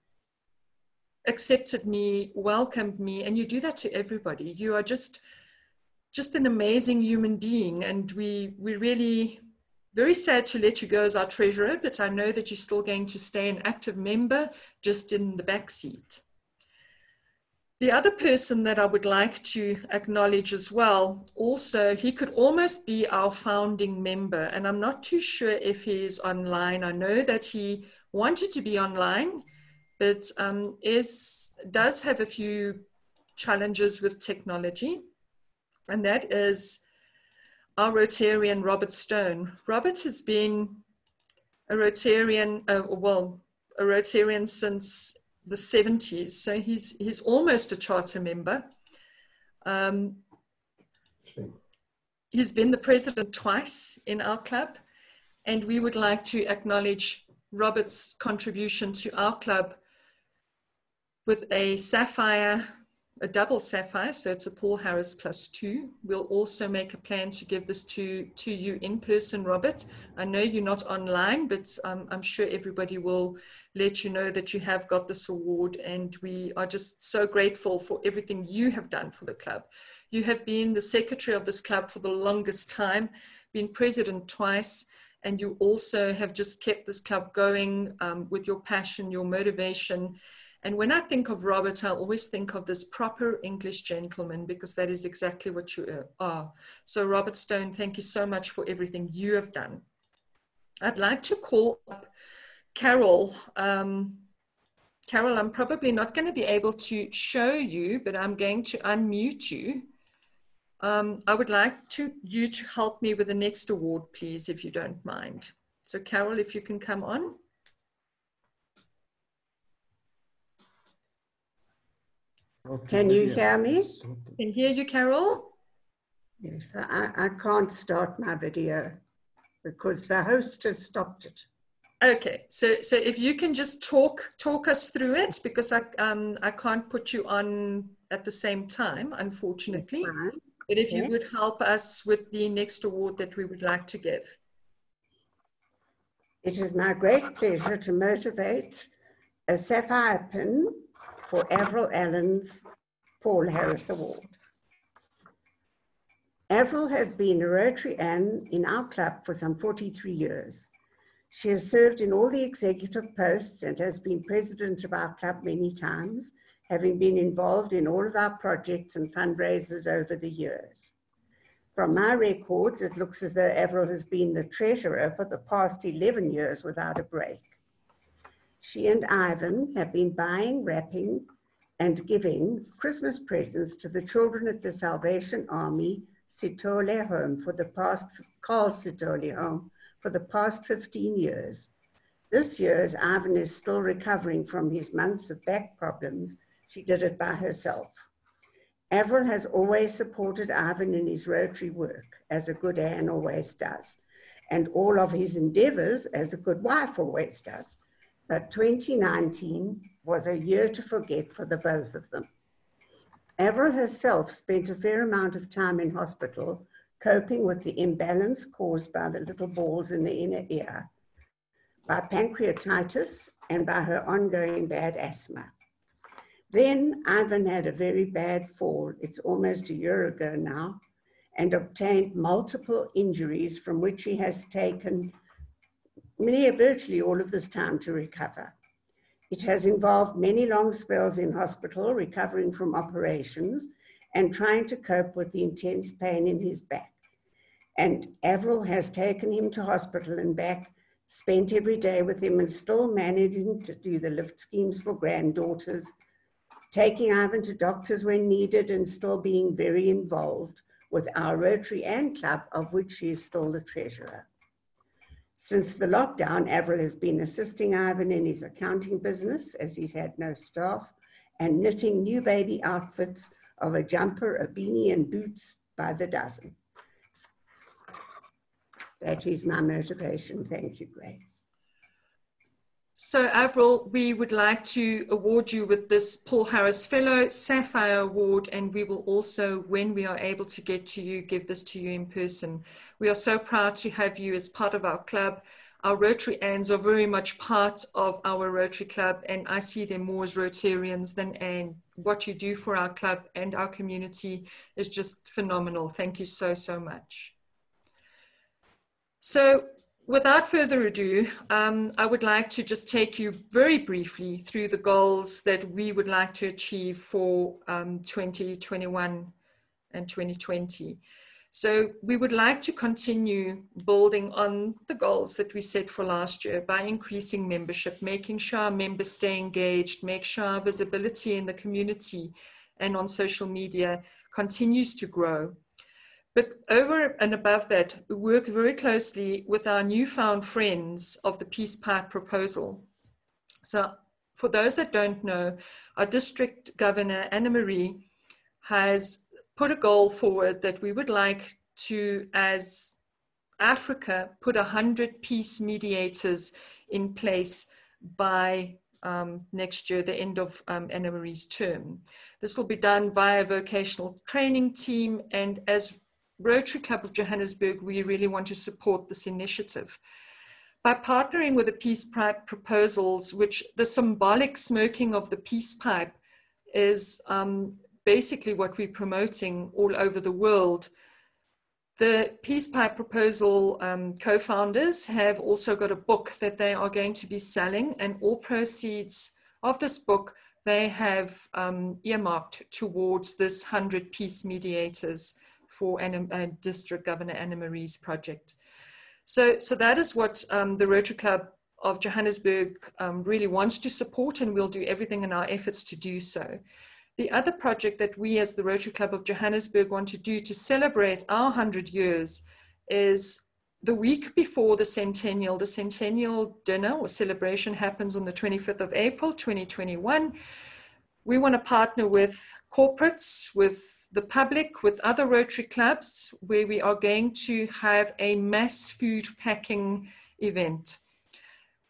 accepted me, welcomed me, and you do that to everybody. You are just an amazing human being, and we really very sad to let you go as our treasurer, but I know that you're still going to stay an active member, just in the back seat. The other person that I would like to acknowledge as well, also, he could almost be our founding member, and I'm not too sure if he's online. I know that he wanted to be online, but does have a few challenges with technology, and that is our Rotarian, Robert Stone. Robert has been a Rotarian, a Rotarian since the 70s, so he's almost a charter member. He's been the president twice in our club, and we would like to acknowledge Robert's contribution to our club with a sapphire, a double sapphire, so it's a Paul Harris +2. We'll also make a plan to give this to you in person, Robert. I know you're not online, but I'm sure everybody will let you know that you have got this award, and we are just so grateful for everything you have done for the club. You have been the secretary of this club for the longest time, been president twice, and you also have just kept this club going with your passion, your motivation. And when I think of Robert, I always think of this proper English gentleman, because that is exactly what you are. So Robert Stone, thank you so much for everything you have done. I'd like to call up Carol. Carol, I'm probably not going to be able to show you, but I'm going to unmute you. I would like you to help me with the next award, please, if you don't mind. So Carol, if you can come on. Can you hear me? Can hear you, Carol. Yes, I can't start my video because the host has stopped it. Okay, so if you can just talk us through it, because I can't put you on at the same time, unfortunately. But if you would help us with the next award that we would like to give. It is my great pleasure to motivate a sapphire pin for Avril Allen's Paul Harris Award. Avril has been a Rotarian in our club for some 43 years. She has served in all the executive posts and has been president of our club many times, having been involved in all of our projects and fundraisers over the years. From my records, it looks as though Avril has been the treasurer for the past 11 years without a break. She and Ivan have been buying, wrapping, and giving Christmas presents to the children at the Salvation Army Sitole home for the past, Carl Sitole home, for the past 15 years. This year, as Ivan is still recovering from his months of back problems, she did it by herself. Avril has always supported Ivan in his Rotary work, as a good Anne always does, and all of his endeavors, as a good wife always does. But 2019 was a year to forget for the both of them. Avril herself spent a fair amount of time in hospital coping with the imbalance caused by the little balls in the inner ear, by pancreatitis, and by her ongoing bad asthma. Then Ivan had a very bad fall, it's almost a year ago now, and obtained multiple injuries from which he has taken virtually all of this time to recover. It has involved many long spells in hospital, recovering from operations and trying to cope with the intense pain in his back. And Avril has taken him to hospital and back, spent every day with him, and still managing to do the lift schemes for granddaughters, taking Ivan to doctors when needed, and still being very involved with our Rotary and Club, of which she is still the treasurer. Since the lockdown, Avril has been assisting Ivan in his accounting business, as he's had no staff, and knitting new baby outfits of a jumper, a beanie, and boots by the dozen. That is my motivation. Thank you, Grace. So Avril, we would like to award you with this Paul Harris Fellow Sapphire Award, and we will also, when we are able to get to you, give this to you in person. We are so proud to have you as part of our club. Our Rotarians are very much part of our Rotary Club, and I see them more as Rotarians than, and what you do for our club and our community is just phenomenal. Thank you so, so much. So, without further ado, I would like to just take you very briefly through the goals that we would like to achieve for 2021 and 2020. So we would like to continue building on the goals that we set for last year by increasing membership, making sure our members stay engaged, make sure our visibility in the community and on social media continues to grow. But over and above that, we work very closely with our newfound friends of the Peace Pipe proposal. So for those that don't know, our district governor, Anna Marie, has put a goal forward that we would like to, as Africa, put 100 peace mediators in place by next year, the end of Anna Marie's term. This will be done via a vocational training team, and as Rotary Club of Johannesburg, we really want to support this initiative. By partnering with the Peace Pipe proposals, which the symbolic smoking of the peace pipe is basically what we're promoting all over the world. The Peace Pipe proposal co-founders have also got a book that they are going to be selling, and all proceeds of this book they have earmarked towards this 100 peace mediators for District Governor Anna Marie's project. So that is what the Rotary Club of Johannesburg really wants to support, and we'll do everything in our efforts to do so. The other project that we as the Rotary Club of Johannesburg want to do to celebrate our 100 years is the week before the Centennial. The Centennial dinner or celebration happens on the 25th of April, 2021. We want to partner with corporates, with the public, with other Rotary clubs, where we are going to have a mass food packing event.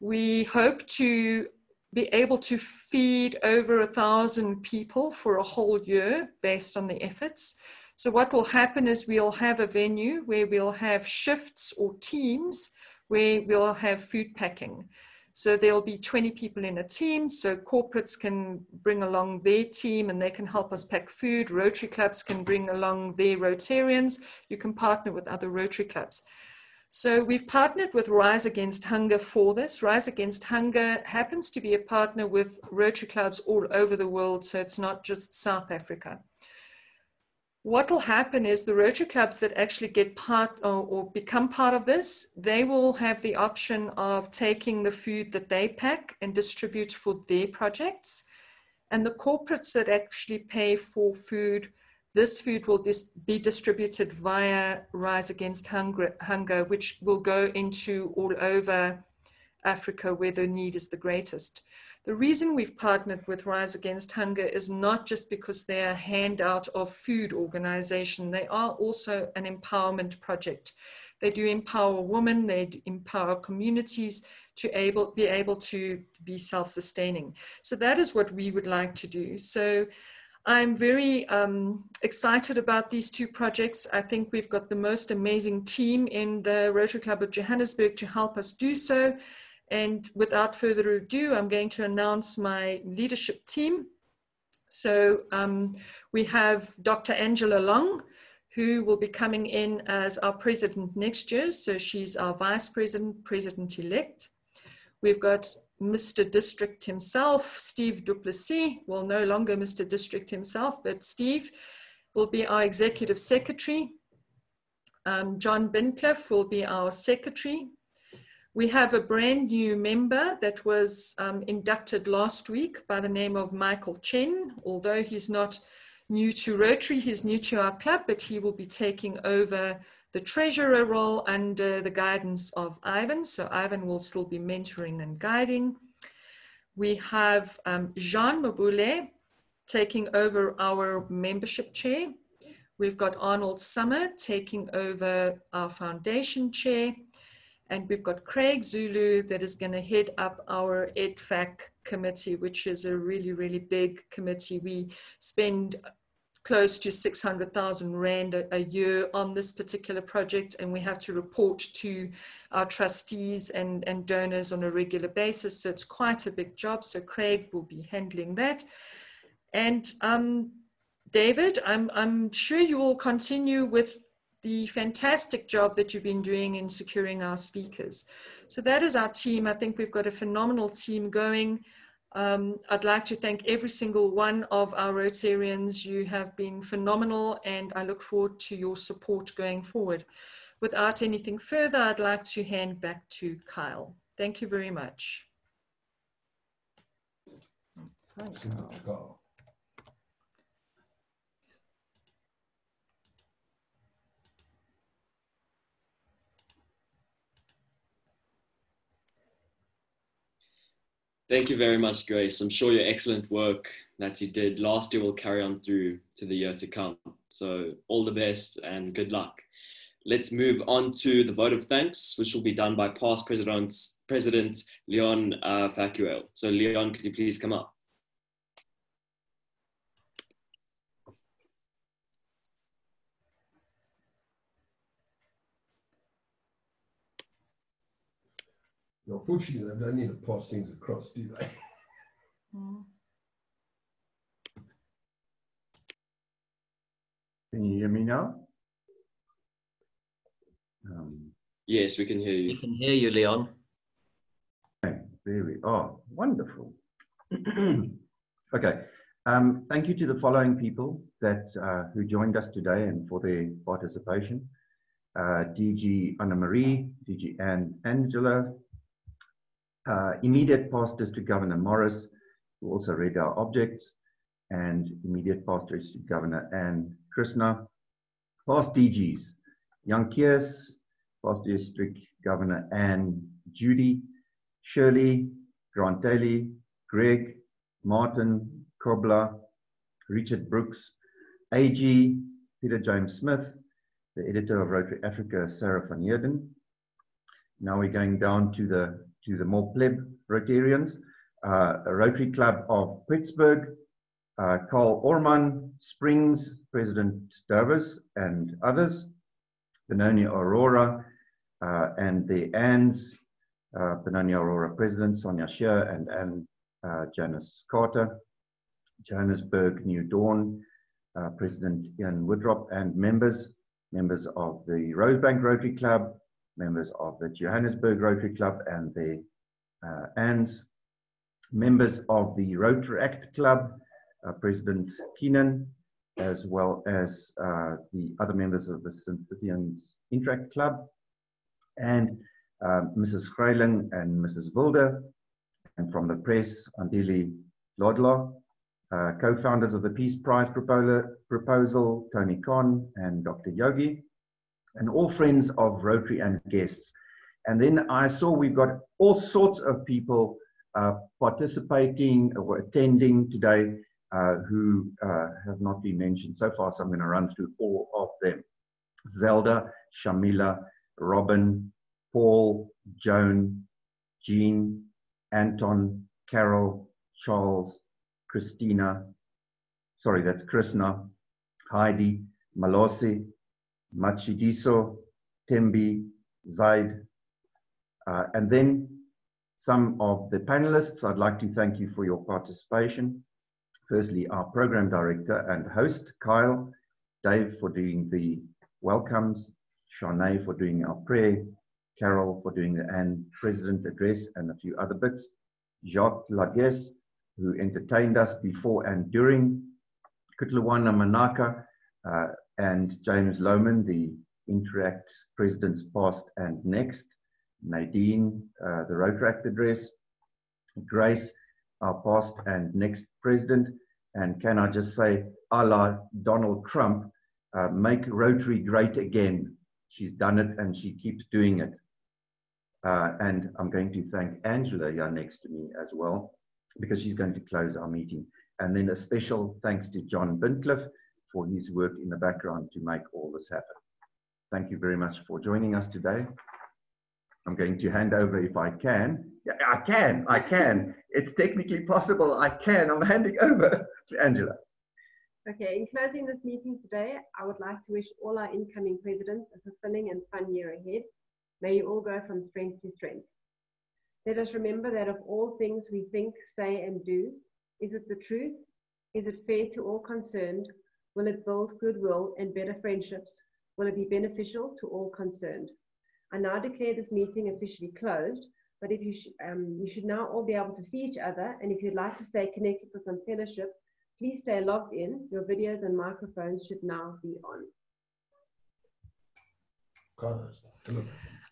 We hope to be able to feed over 1,000 people for a whole year based on the efforts. So what will happen is we'll have a venue where we'll have shifts or teams where we'll have food packing. So there'll be 20 people in a team, so corporates can bring along their team and they can help us pack food. Rotary clubs can bring along their Rotarians. You can partner with other Rotary clubs. So we've partnered with Rise Against Hunger for this. Rise Against Hunger happens to be a partner with Rotary clubs all over the world, so it's not just South Africa. What will happen is the Rotary clubs that actually get part or become part of this, they will have the option of taking the food that they pack and distribute for their projects. And the corporates that actually pay for food, this food will be distributed via Rise Against Hunger, which will go into all over Africa where the need is the greatest. The reason we've partnered with Rise Against Hunger is not just because they're a handout of food organization. They are also an empowerment project. They do empower women, they empower communities to be able to be self-sustaining. So that is what we would like to do. So I'm very excited about these two projects. I think we've got the most amazing team in the Rotary Club of Johannesburg to help us do so. And without further ado, I'm going to announce my leadership team. So we have Dr. Angela Long, who will be coming in as our president next year. So she's our vice president, president-elect. We've got Mr. District himself, Steve Du Plessis, well, no longer Mr. District himself, but Steve will be our executive secretary. John Bincliffe will be our secretary. We have a brand new member that was inducted last week by the name of Michael Chen. Although he's not new to Rotary, he's new to our club, but he will be taking over the treasurer role under the guidance of Ivan. So Ivan will still be mentoring and guiding. We have Jean Mabule taking over our membership chair. We've got Arnold Summer taking over our foundation chair. And we've got Craig Zulu that is going to head up our EdFac committee, which is a really, really big committee. We spend close to 600,000 Rand a year on this particular project, and we have to report to our trustees and donors on a regular basis. So it's quite a big job. So Craig will be handling that. And David, I'm sure you will continue with the fantastic job that you've been doing in securing our speakers. So that is our team. I think we've got a phenomenal team going. I'd like to thank every single one of our Rotarians. You have been phenomenal, and I look forward to your support going forward. Without anything further, I'd like to hand back to Kyle. Thank you very much. Thank you. Thank you very much, Grace. I'm sure your excellent work that you did last year will carry on through to the year to come. So all the best and good luck. Let's move on to the vote of thanks, which will be done by past President Leon Facuel. So Leon, could you please come up? Unfortunately, they don't need to pass things across, do they? Can you hear me now? Yes, we can hear you. We can hear you, Leon. Okay, there we are. Wonderful. Okay. Thank you to the following people that who joined us today and for their participation. DG Anna Marie, DG Angela, immediate past District Governor Morris, who also read our objects, and immediate past District Governor Anne Krishna, past DGs, Jan Kiers, past District Governor Anne Judy, Shirley, Grant Daly, Greg, Martin, Kobler, Richard Brooks, AG, Peter James Smith, the editor of Rotary Africa, Sarah van Heerden. Now we're going down to the more pleb Rotarians, Rotary Club of Pittsburgh, Carl Orman, Springs, President Davis, and others, Benoni Aurora, and the Anns, Benoni Aurora President, Sonia Scheer, and Janice Carter, Johannesburg New Dawn, President Ian Woodrop, and members of the Rosebank Rotary Club, members of the Johannesburg Rotary Club and the Anns, members of the Rotaract Club, President Keenan, as well as the other members of the Centennial Interact Club, and Mrs. Schreiling and Mrs. Wilder, and from the press, Andili Lodla, co-founders of the Peace Prize proposal, Tony Khan and Dr. Yogi, and all friends of Rotary and guests. And then I saw we've got all sorts of people participating or attending today who have not been mentioned so far, so I'm going to run through all of them. Zelda, Shamila, Robin, Paul, Joan, Jean, Anton, Carol, Charles, Christina, sorry, that's Krishna, Heidi, Malosi, Machidiso, Tembi, Zaid, and then some of the panelists. I'd like to thank you for your participation. Firstly, our program director and host, Kyle, Dave for doing the welcomes, Shanae for doing our prayer, Carol for doing the president address and a few other bits, Jacques Lagues, who entertained us before and during, Kutluwana Manaka, and James Lohman, the Interact presidents past and next, Nadine, the Rotaract address, Grace, our past and next president, and can I just say, a la Donald Trump, make Rotary great again. She's done it and she keeps doing it. And I'm going to thank Angela here next to me as well, because she's going to close our meeting. And then a special thanks to John Bincliffe for his work in the background to make all this happen. Thank you very much for joining us today. I'm going to hand over if I can. Yeah, I can. It's technically possible. I can. I'm handing over to Angela. Okay, in closing this meeting today, I would like to wish all our incoming presidents a fulfilling and fun year ahead. May you all go from strength to strength. Let us remember that of all things we think, say, and do, is it the truth? Is it fair to all concerned? Will it build goodwill and better friendships? Will it be beneficial to all concerned? I now declare this meeting officially closed, but if you should now all be able to see each other, and if you'd like to stay connected for some fellowship, please stay logged in. Your videos and microphones should now be on.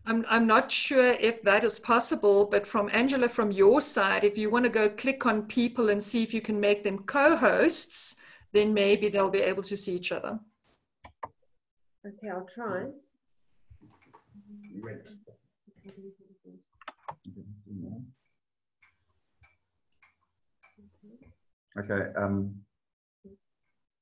I'm not sure if that is possible, but from Angela, from your side, if you want to go click on people and see if you can make them co-hosts, then maybe they'll be able to see each other. Okay, I'll try. Okay.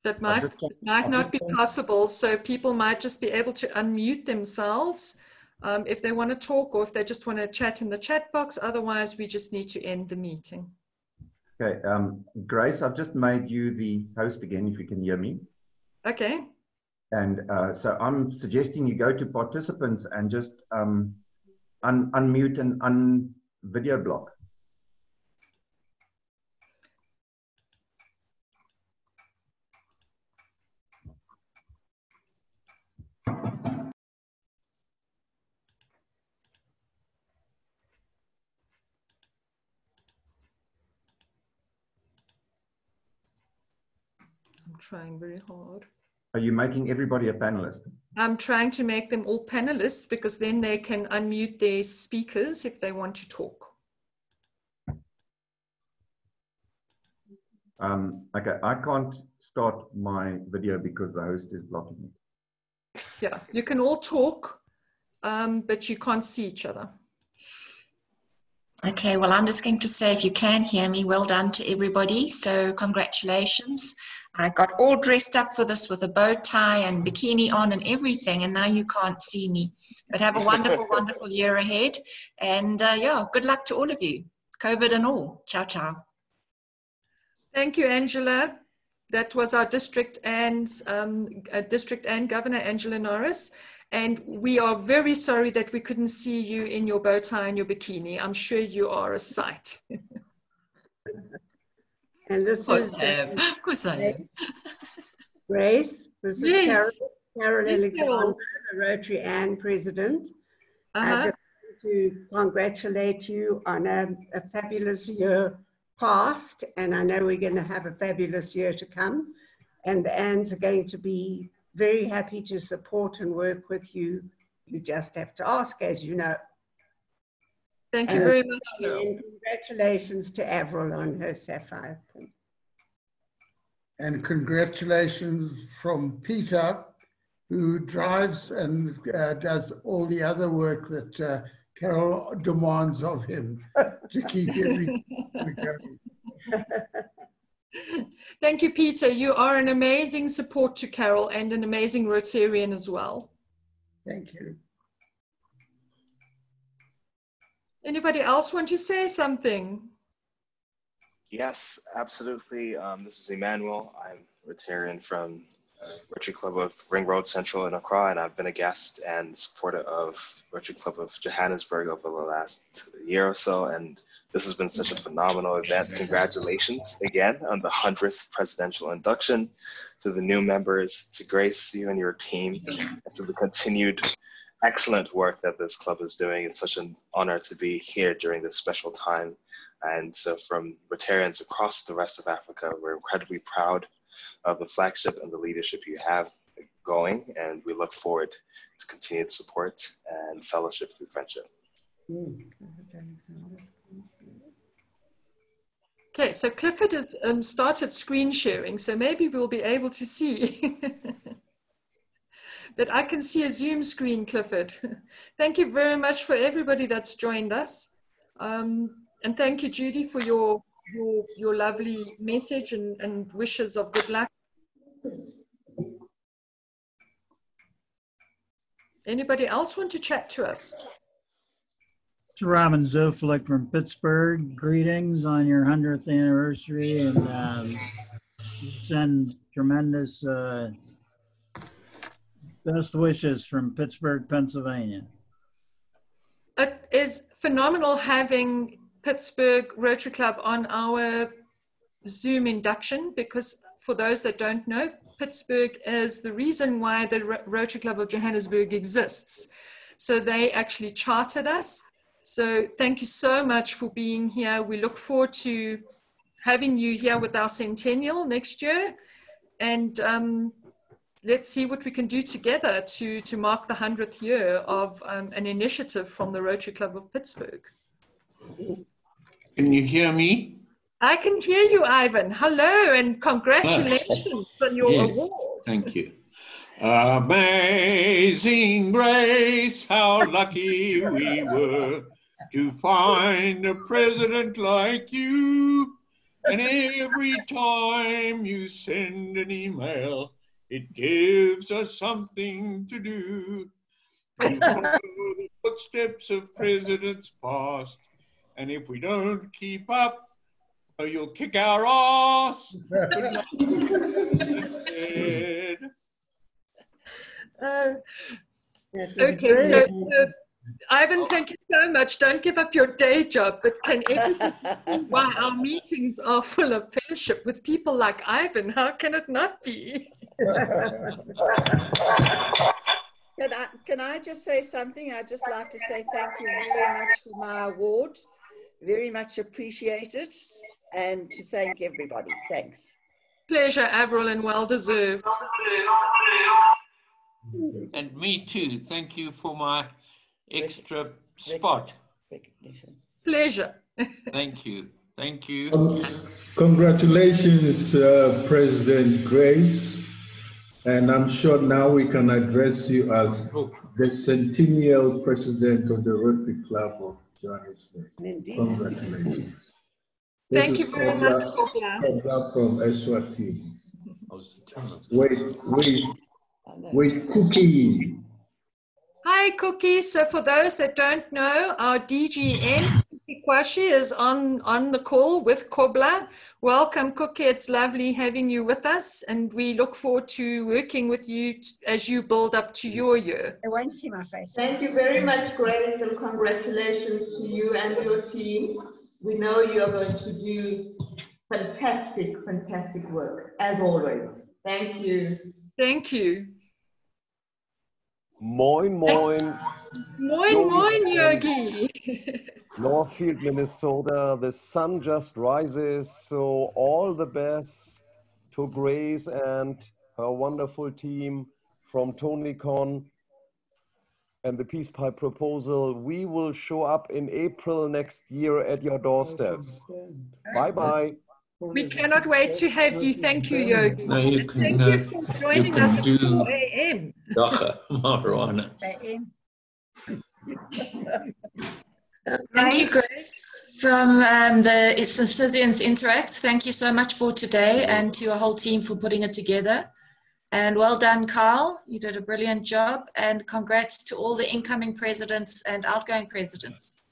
That might not be possible, so people might just be able to unmute themselves if they want to talk, or if they just want to chat in the chat box. Otherwise, we just need to end the meeting. Okay, Grace, I've just made you the host again, if you can hear me. Okay. And so I'm suggesting you go to participants and just unmute and video block. I'm trying very hard. Are you making everybody a panelist? I'm trying to make them all panelists, because then they can unmute their speakers if they want to talk. Okay, I can't start my video because the host is blocking it. Yeah, you can all talk, but you can't see each other. Okay, well, I'm just going to say, if you can hear me, well done to everybody. So congratulations. I got all dressed up for this with a bow tie and bikini on and everything, and now you can't see me. But have a wonderful, wonderful year ahead. And yeah, good luck to all of you, COVID and all. Ciao, ciao. Thank you, Angela. That was our district and governor, Angela Norris. And we are very sorry that we couldn't see you in your bow tie and your bikini. I'm sure you are a sight. And this is of course I am. Grace, this is Carol Yes, Alexander, the Rotary and president. I just want to congratulate you on a fabulous year past, and I know we're going to have a fabulous year to come. And the Anns are going to be very happy to support and work with you. You just have to ask, as you know. Thank you very much, Carol. And congratulations to Avril on her sapphire pin. And congratulations from Peter, who drives and does all the other work that Carol demands of him to keep everything going. Thank you, Peter. You are an amazing support to Carol and an amazing Rotarian as well. Thank you. Anybody else want to say something? Yes, absolutely. This is Emmanuel. I'm Rotarian from Rotary Club of Ring Road Central in Accra, and I've been a guest and supporter of Rotary Club of Johannesburg over the last year or so, and this has been such a phenomenal event. Congratulations again on the 100th presidential induction, to the new members, to Grace, you and your team, and to the continued excellent work that this club is doing. It's such an honor to be here during this special time. And so from Rotarians across the rest of Africa, we're incredibly proud of the flagship and the leadership you have going, and we look forward to continued support and fellowship through friendship. Okay, so Clifford has started screen sharing, so maybe we'll be able to see. But I can see a Zoom screen, Clifford. Thank you very much for everybody that's joined us. And thank you, Judy, for your lovely message and wishes of good luck. Anybody else want to chat to us? Robin Zoflik from Pittsburgh. Greetings on your 100th anniversary, and send tremendous best wishes from Pittsburgh, Pennsylvania. It is phenomenal having Pittsburgh Rotary Club on our Zoom induction, because for those that don't know, Pittsburgh is the reason why the Rotary Club of Johannesburg exists. So they actually chartered us. So thank you so much for being here. We look forward to having you here with our Centennial next year. And let's see what we can do together to mark the 100th year of an initiative from the Rotary Club of Pittsburgh. Can you hear me? I can hear you, Ivan. Hello, and congratulations on your award. Thank you. Amazing grace, how lucky we were to find a president like you. And every time you send an email, it gives us something to do. You follow the footsteps of presidents past, and if we don't keep up, you'll kick our ass. Good luck. Okay, so Ivan, thank you so much. Don't give up your day job, but can everybody see why our meetings are full of fellowship with people like Ivan? How can it not be? Can I just say something? I'd just like to say thank you very much for my award. Very much appreciated. And to thank everybody. Thanks. Pleasure, Avril, and well deserved. And me too. Thank you for my extra spot. Recognition. Pleasure. Thank you. Thank you. Congratulations, President Grace. And I'm sure now we can address you as the Centennial President of the Rotary Club of Johannesburg. Indeed. Congratulations. Thank you very much, Kobla. Kobla from Eswatini. Wait, Cookie. Hi, Cookie. So for those that don't know, our DGN, Kwashi, is on the call with Kobla. Welcome, Cookie. It's lovely having you with us, and we look forward to working with you as you build up to your year. I won't see my face. Thank you very much, Grace, and congratulations to you and your team. We know you are going to do fantastic, fantastic work, as always. Thank you. Thank you. Moin, moin. Moin, moin, Yogi. Northfield, Minnesota. The sun just rises, so all the best to Grace and her wonderful team from TonyCon and the Peace Pipe proposal. We will show up in April next year at your doorsteps. Bye-bye. We cannot wait to have you. Thank you, Yogi. No, you can, thank you for joining us at 4 a.m. Marijuana. Thank you, Grace, from the Citizens Interact. Thank you so much for today, and to your whole team for putting it together. And well done, Carl. You did a brilliant job, and congrats to all the incoming presidents and outgoing presidents.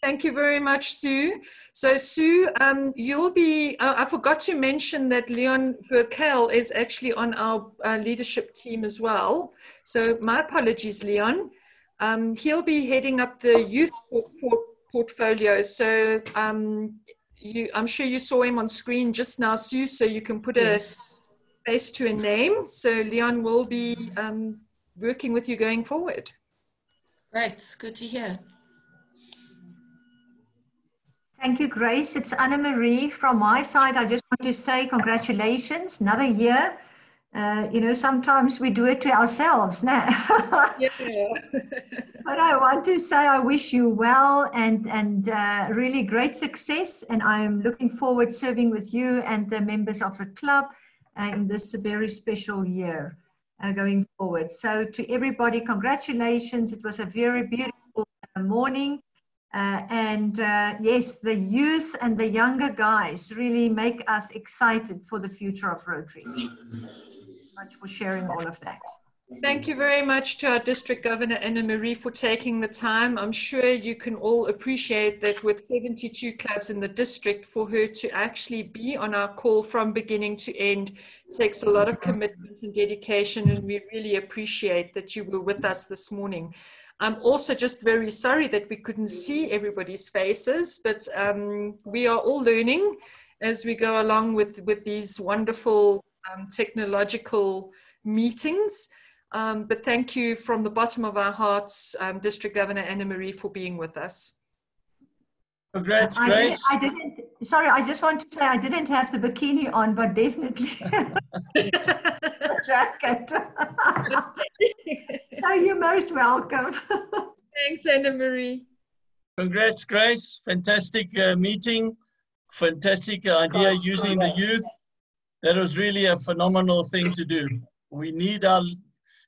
Thank you very much, Sue. So Sue, you'll be, I forgot to mention that Leon Verkel is actually on our leadership team as well. So my apologies, Leon. He'll be heading up the youth portfolio. So I'm sure you saw him on screen just now, Sue, so you can put a face to a name. So Leon will be working with you going forward. Great, good to hear. Thank you, Grace. It's Anna-Marie. From my side, I just want to say congratulations, another year. You know, sometimes we do it to ourselves now. Yeah. But I want to say I wish you well and really great success. And I'm looking forward serving with you and the members of the club in this very special year going forward. So to everybody, congratulations. It was a very beautiful morning. Yes, the youth and the younger guys really make us excited for the future of Rotary. Thank you much for sharing all of that. Thank you very much to our District Governor Anna-Marie for taking the time. I'm sure you can all appreciate that with 72 clubs in the district, for her to actually be on our call from beginning to end takes a lot of commitment and dedication, and we really appreciate that you were with us this morning. I'm also just very sorry that we couldn't see everybody's faces, but we are all learning as we go along with these wonderful technological meetings. But thank you from the bottom of our hearts, District Governor Anna-Marie, for being with us. Congrats, Grace. Sorry, I just want to say I didn't have the bikini on, but definitely a jacket. So you're most welcome. Thanks, Anna-Marie. Congrats, Grace. Fantastic meeting. Fantastic idea using the youth. That was really a phenomenal thing to do. We need our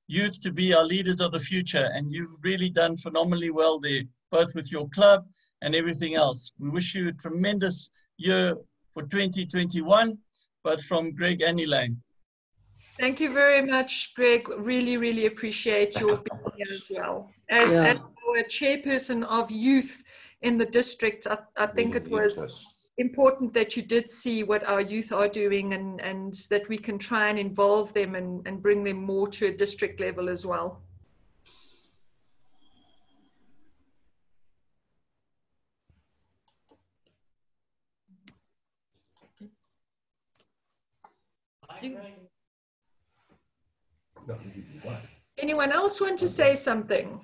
youth to be our leaders of the future, and you've really done phenomenally well there, both with your club and everything else. We wish you a tremendous year for 2021, both from Greg and Elaine. Thank you very much, Greg. Really, really appreciate your being here as well. As our chairperson of youth in the district, I think it was important that you did see what our youth are doing, and that we can try and involve them and bring them more to a district level as well. Anyone else want to say something?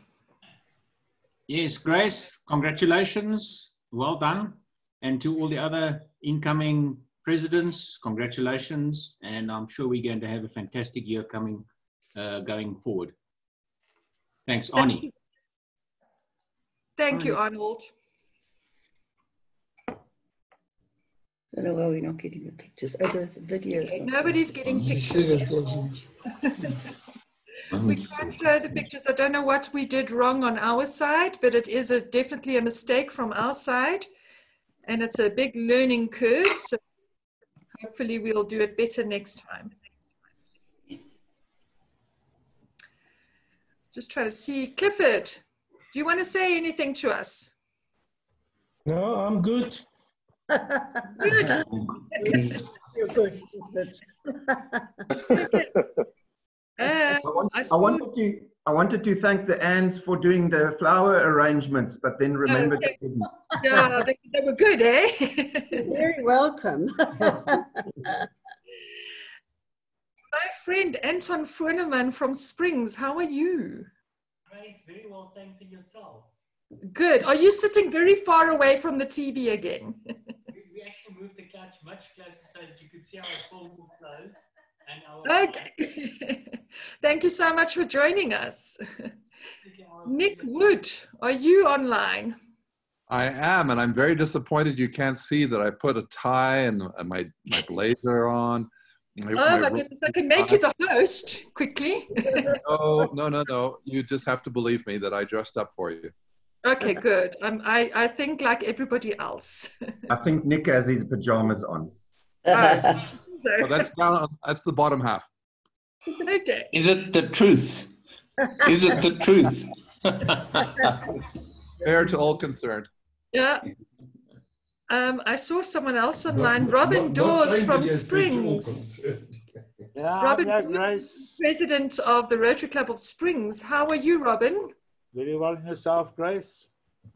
Yes, Grace, congratulations. Well done. And to all the other incoming presidents, congratulations. And I'm sure we're going to have a fantastic year coming, going forward. Thanks, Arnie. Thank you, Arnold. I don't know why we're not getting the pictures. Oh, the videos. Okay, nobody's getting pictures. We can't show the pictures. I don't know what we did wrong on our side, but it is definitely a mistake from our side. And it's a big learning curve. So hopefully we'll do it better next time. Just try to see. Clifford, do you want to say anything to us? No, I'm good. Good. You're good. I wanted to thank the Anns for doing the flower arrangements, but then remembered they didn't. Yeah, they were good, eh? You're very welcome. My friend Anton Furneman from Springs, how are you? Grace, very well, thanks, and yourself. Good. Are you sitting very far away from the TV again? We actually moved the couch much closer so that you could see our full clothes. And our okay. Thank you so much for joining us. Nick Wood, are you online? I am, and I'm very disappointed you can't see that I put a tie and my blazer on. Oh my goodness, I can make you the host quickly. No. You just have to believe me that I dressed up for you. Okay, good. I think like everybody else. I think Nick has his pajamas on. Oh, that's the bottom half. Okay. Is it the truth? Is it the truth? Fair to all concerned. Yeah. I saw someone else online, Robin Dawes from Springs. Yeah, Robin yeah, Dawes, Grace. president of the Rotary Club of Springs. How are you, Robin? Very well in yourself, Grace.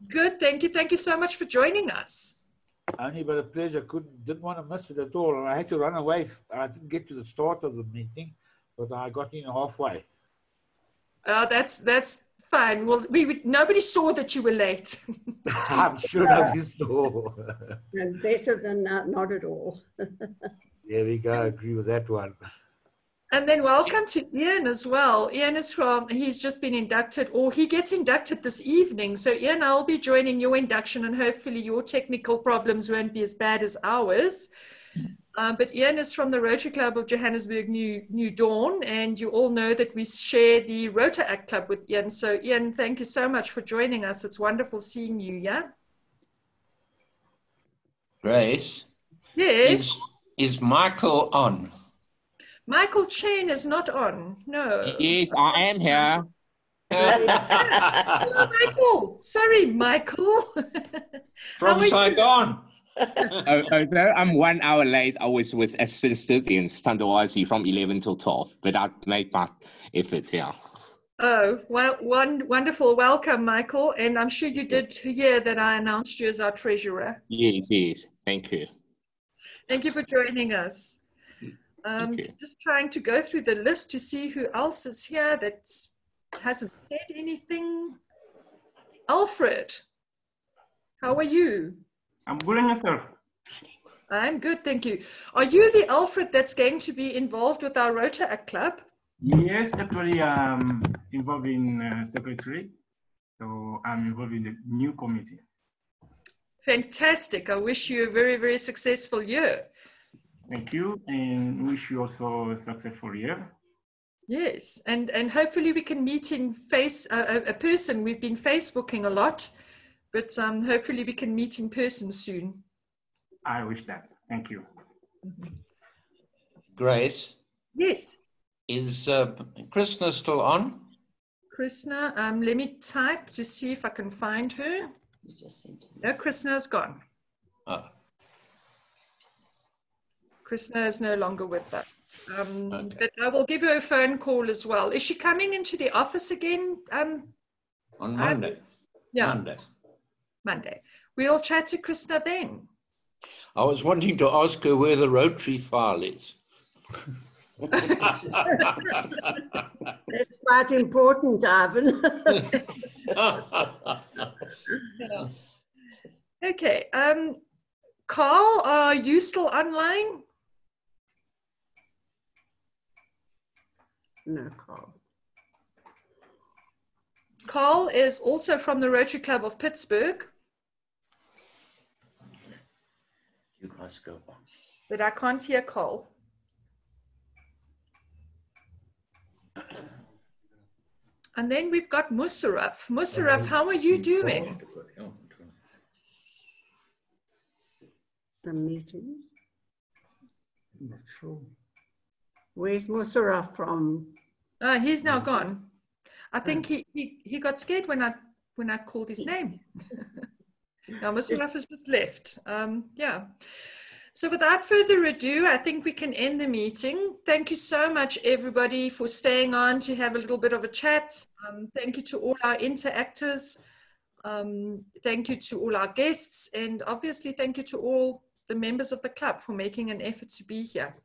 Good, thank you. Thank you so much for joining us. Only but a pleasure. Didn't want to miss it at all. And I had to run away. I didn't get to the start of the meeting, but I got in halfway. That's fine. Well, nobody saw that you were late. I'm sure nobody saw. And better than not at all. There we go. I agree with that one. And then welcome to Ian as well. Ian is he's just been inducted, or he gets inducted this evening. So Ian, I'll be joining your induction, and hopefully your technical problems won't be as bad as ours. But Ian is from the Rotary Club of Johannesburg, New Dawn, and you all know that we share the Rotaract Club with Ian. So Ian, thank you so much for joining us. It's wonderful seeing you, yeah? Grace? Yes? Is Michael on? Michael Chain is not on, no. Yes, I am here. Oh, Michael, sorry, Michael. From Saigon. Although I'm 1 hour late, I was with assisted in Standardizing from 11 till 12, but I made my effort here. Oh, well, wonderful. Welcome, Michael. And I'm sure you did hear that I announced you as our treasurer. Yes, yes. Thank you. Thank you for joining us. Just trying to go through the list to see who else is here that hasn't said anything. Alfred, how are you? I'm good, sir. I'm good, thank you. Are you the Alfred that's going to be involved with our Rotaract Club? Yes, actually, I'm involved in secretary. So I'm involved in the new committee. Fantastic. I wish you a very, very successful year. Thank you, and wish you also a successful year. Yes, and hopefully we can meet in a person. We've been Facebooking a lot, but hopefully we can meet in person soon. I wish that. Thank you. Grace? Yes. Is Krishna still on? Krishna, let me type to see if I can find her. No, Krishna's gone. Oh. Krishna is no longer with us. But I will give her a phone call as well. Is she coming into the office again? On Monday. Yeah. Monday. We'll chat to Krishna then. I was wanting to ask her where the Rotary file is. That's quite important, Ivan. Okay. Carl, are you still online? No, Carl. Carl is also from the Rotary Club of Pittsburgh. You guys go on. But I can't hear Carl. And then we've got Musarraf. Musarraf, how are you doing? The meetings? I'm not sure. Where's Musarraf from? He's now gone. I think he got scared when I called his name. Now Musarraf has just left. Yeah. So without further ado, I think we can end the meeting. Thank you so much, everybody, for staying on to have a little bit of a chat. Thank you to all our interactors. Thank you to all our guests. And obviously, thank you to all the members of the club for making an effort to be here.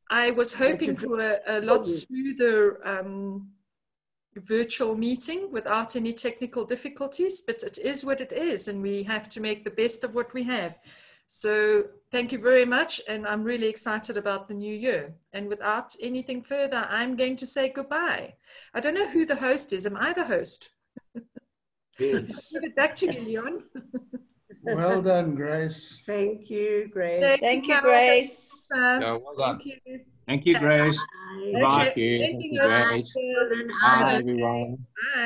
I was hoping for a lot smoother virtual meeting without any technical difficulties, but it is what it is, and we have to make the best of what we have. So thank you very much, and I'm really excited about the new year. And without anything further, I'm going to say goodbye. I don't know who the host is. Am I the host? Give it back to you, Leon. Well done, Grace. Thank you, Grace. Thank you, Grace. Yeah, well done. Thank you. Thank you, Grace. Bye. Goodbye, Okay. Thank you, Grace. Bye, everyone. Bye.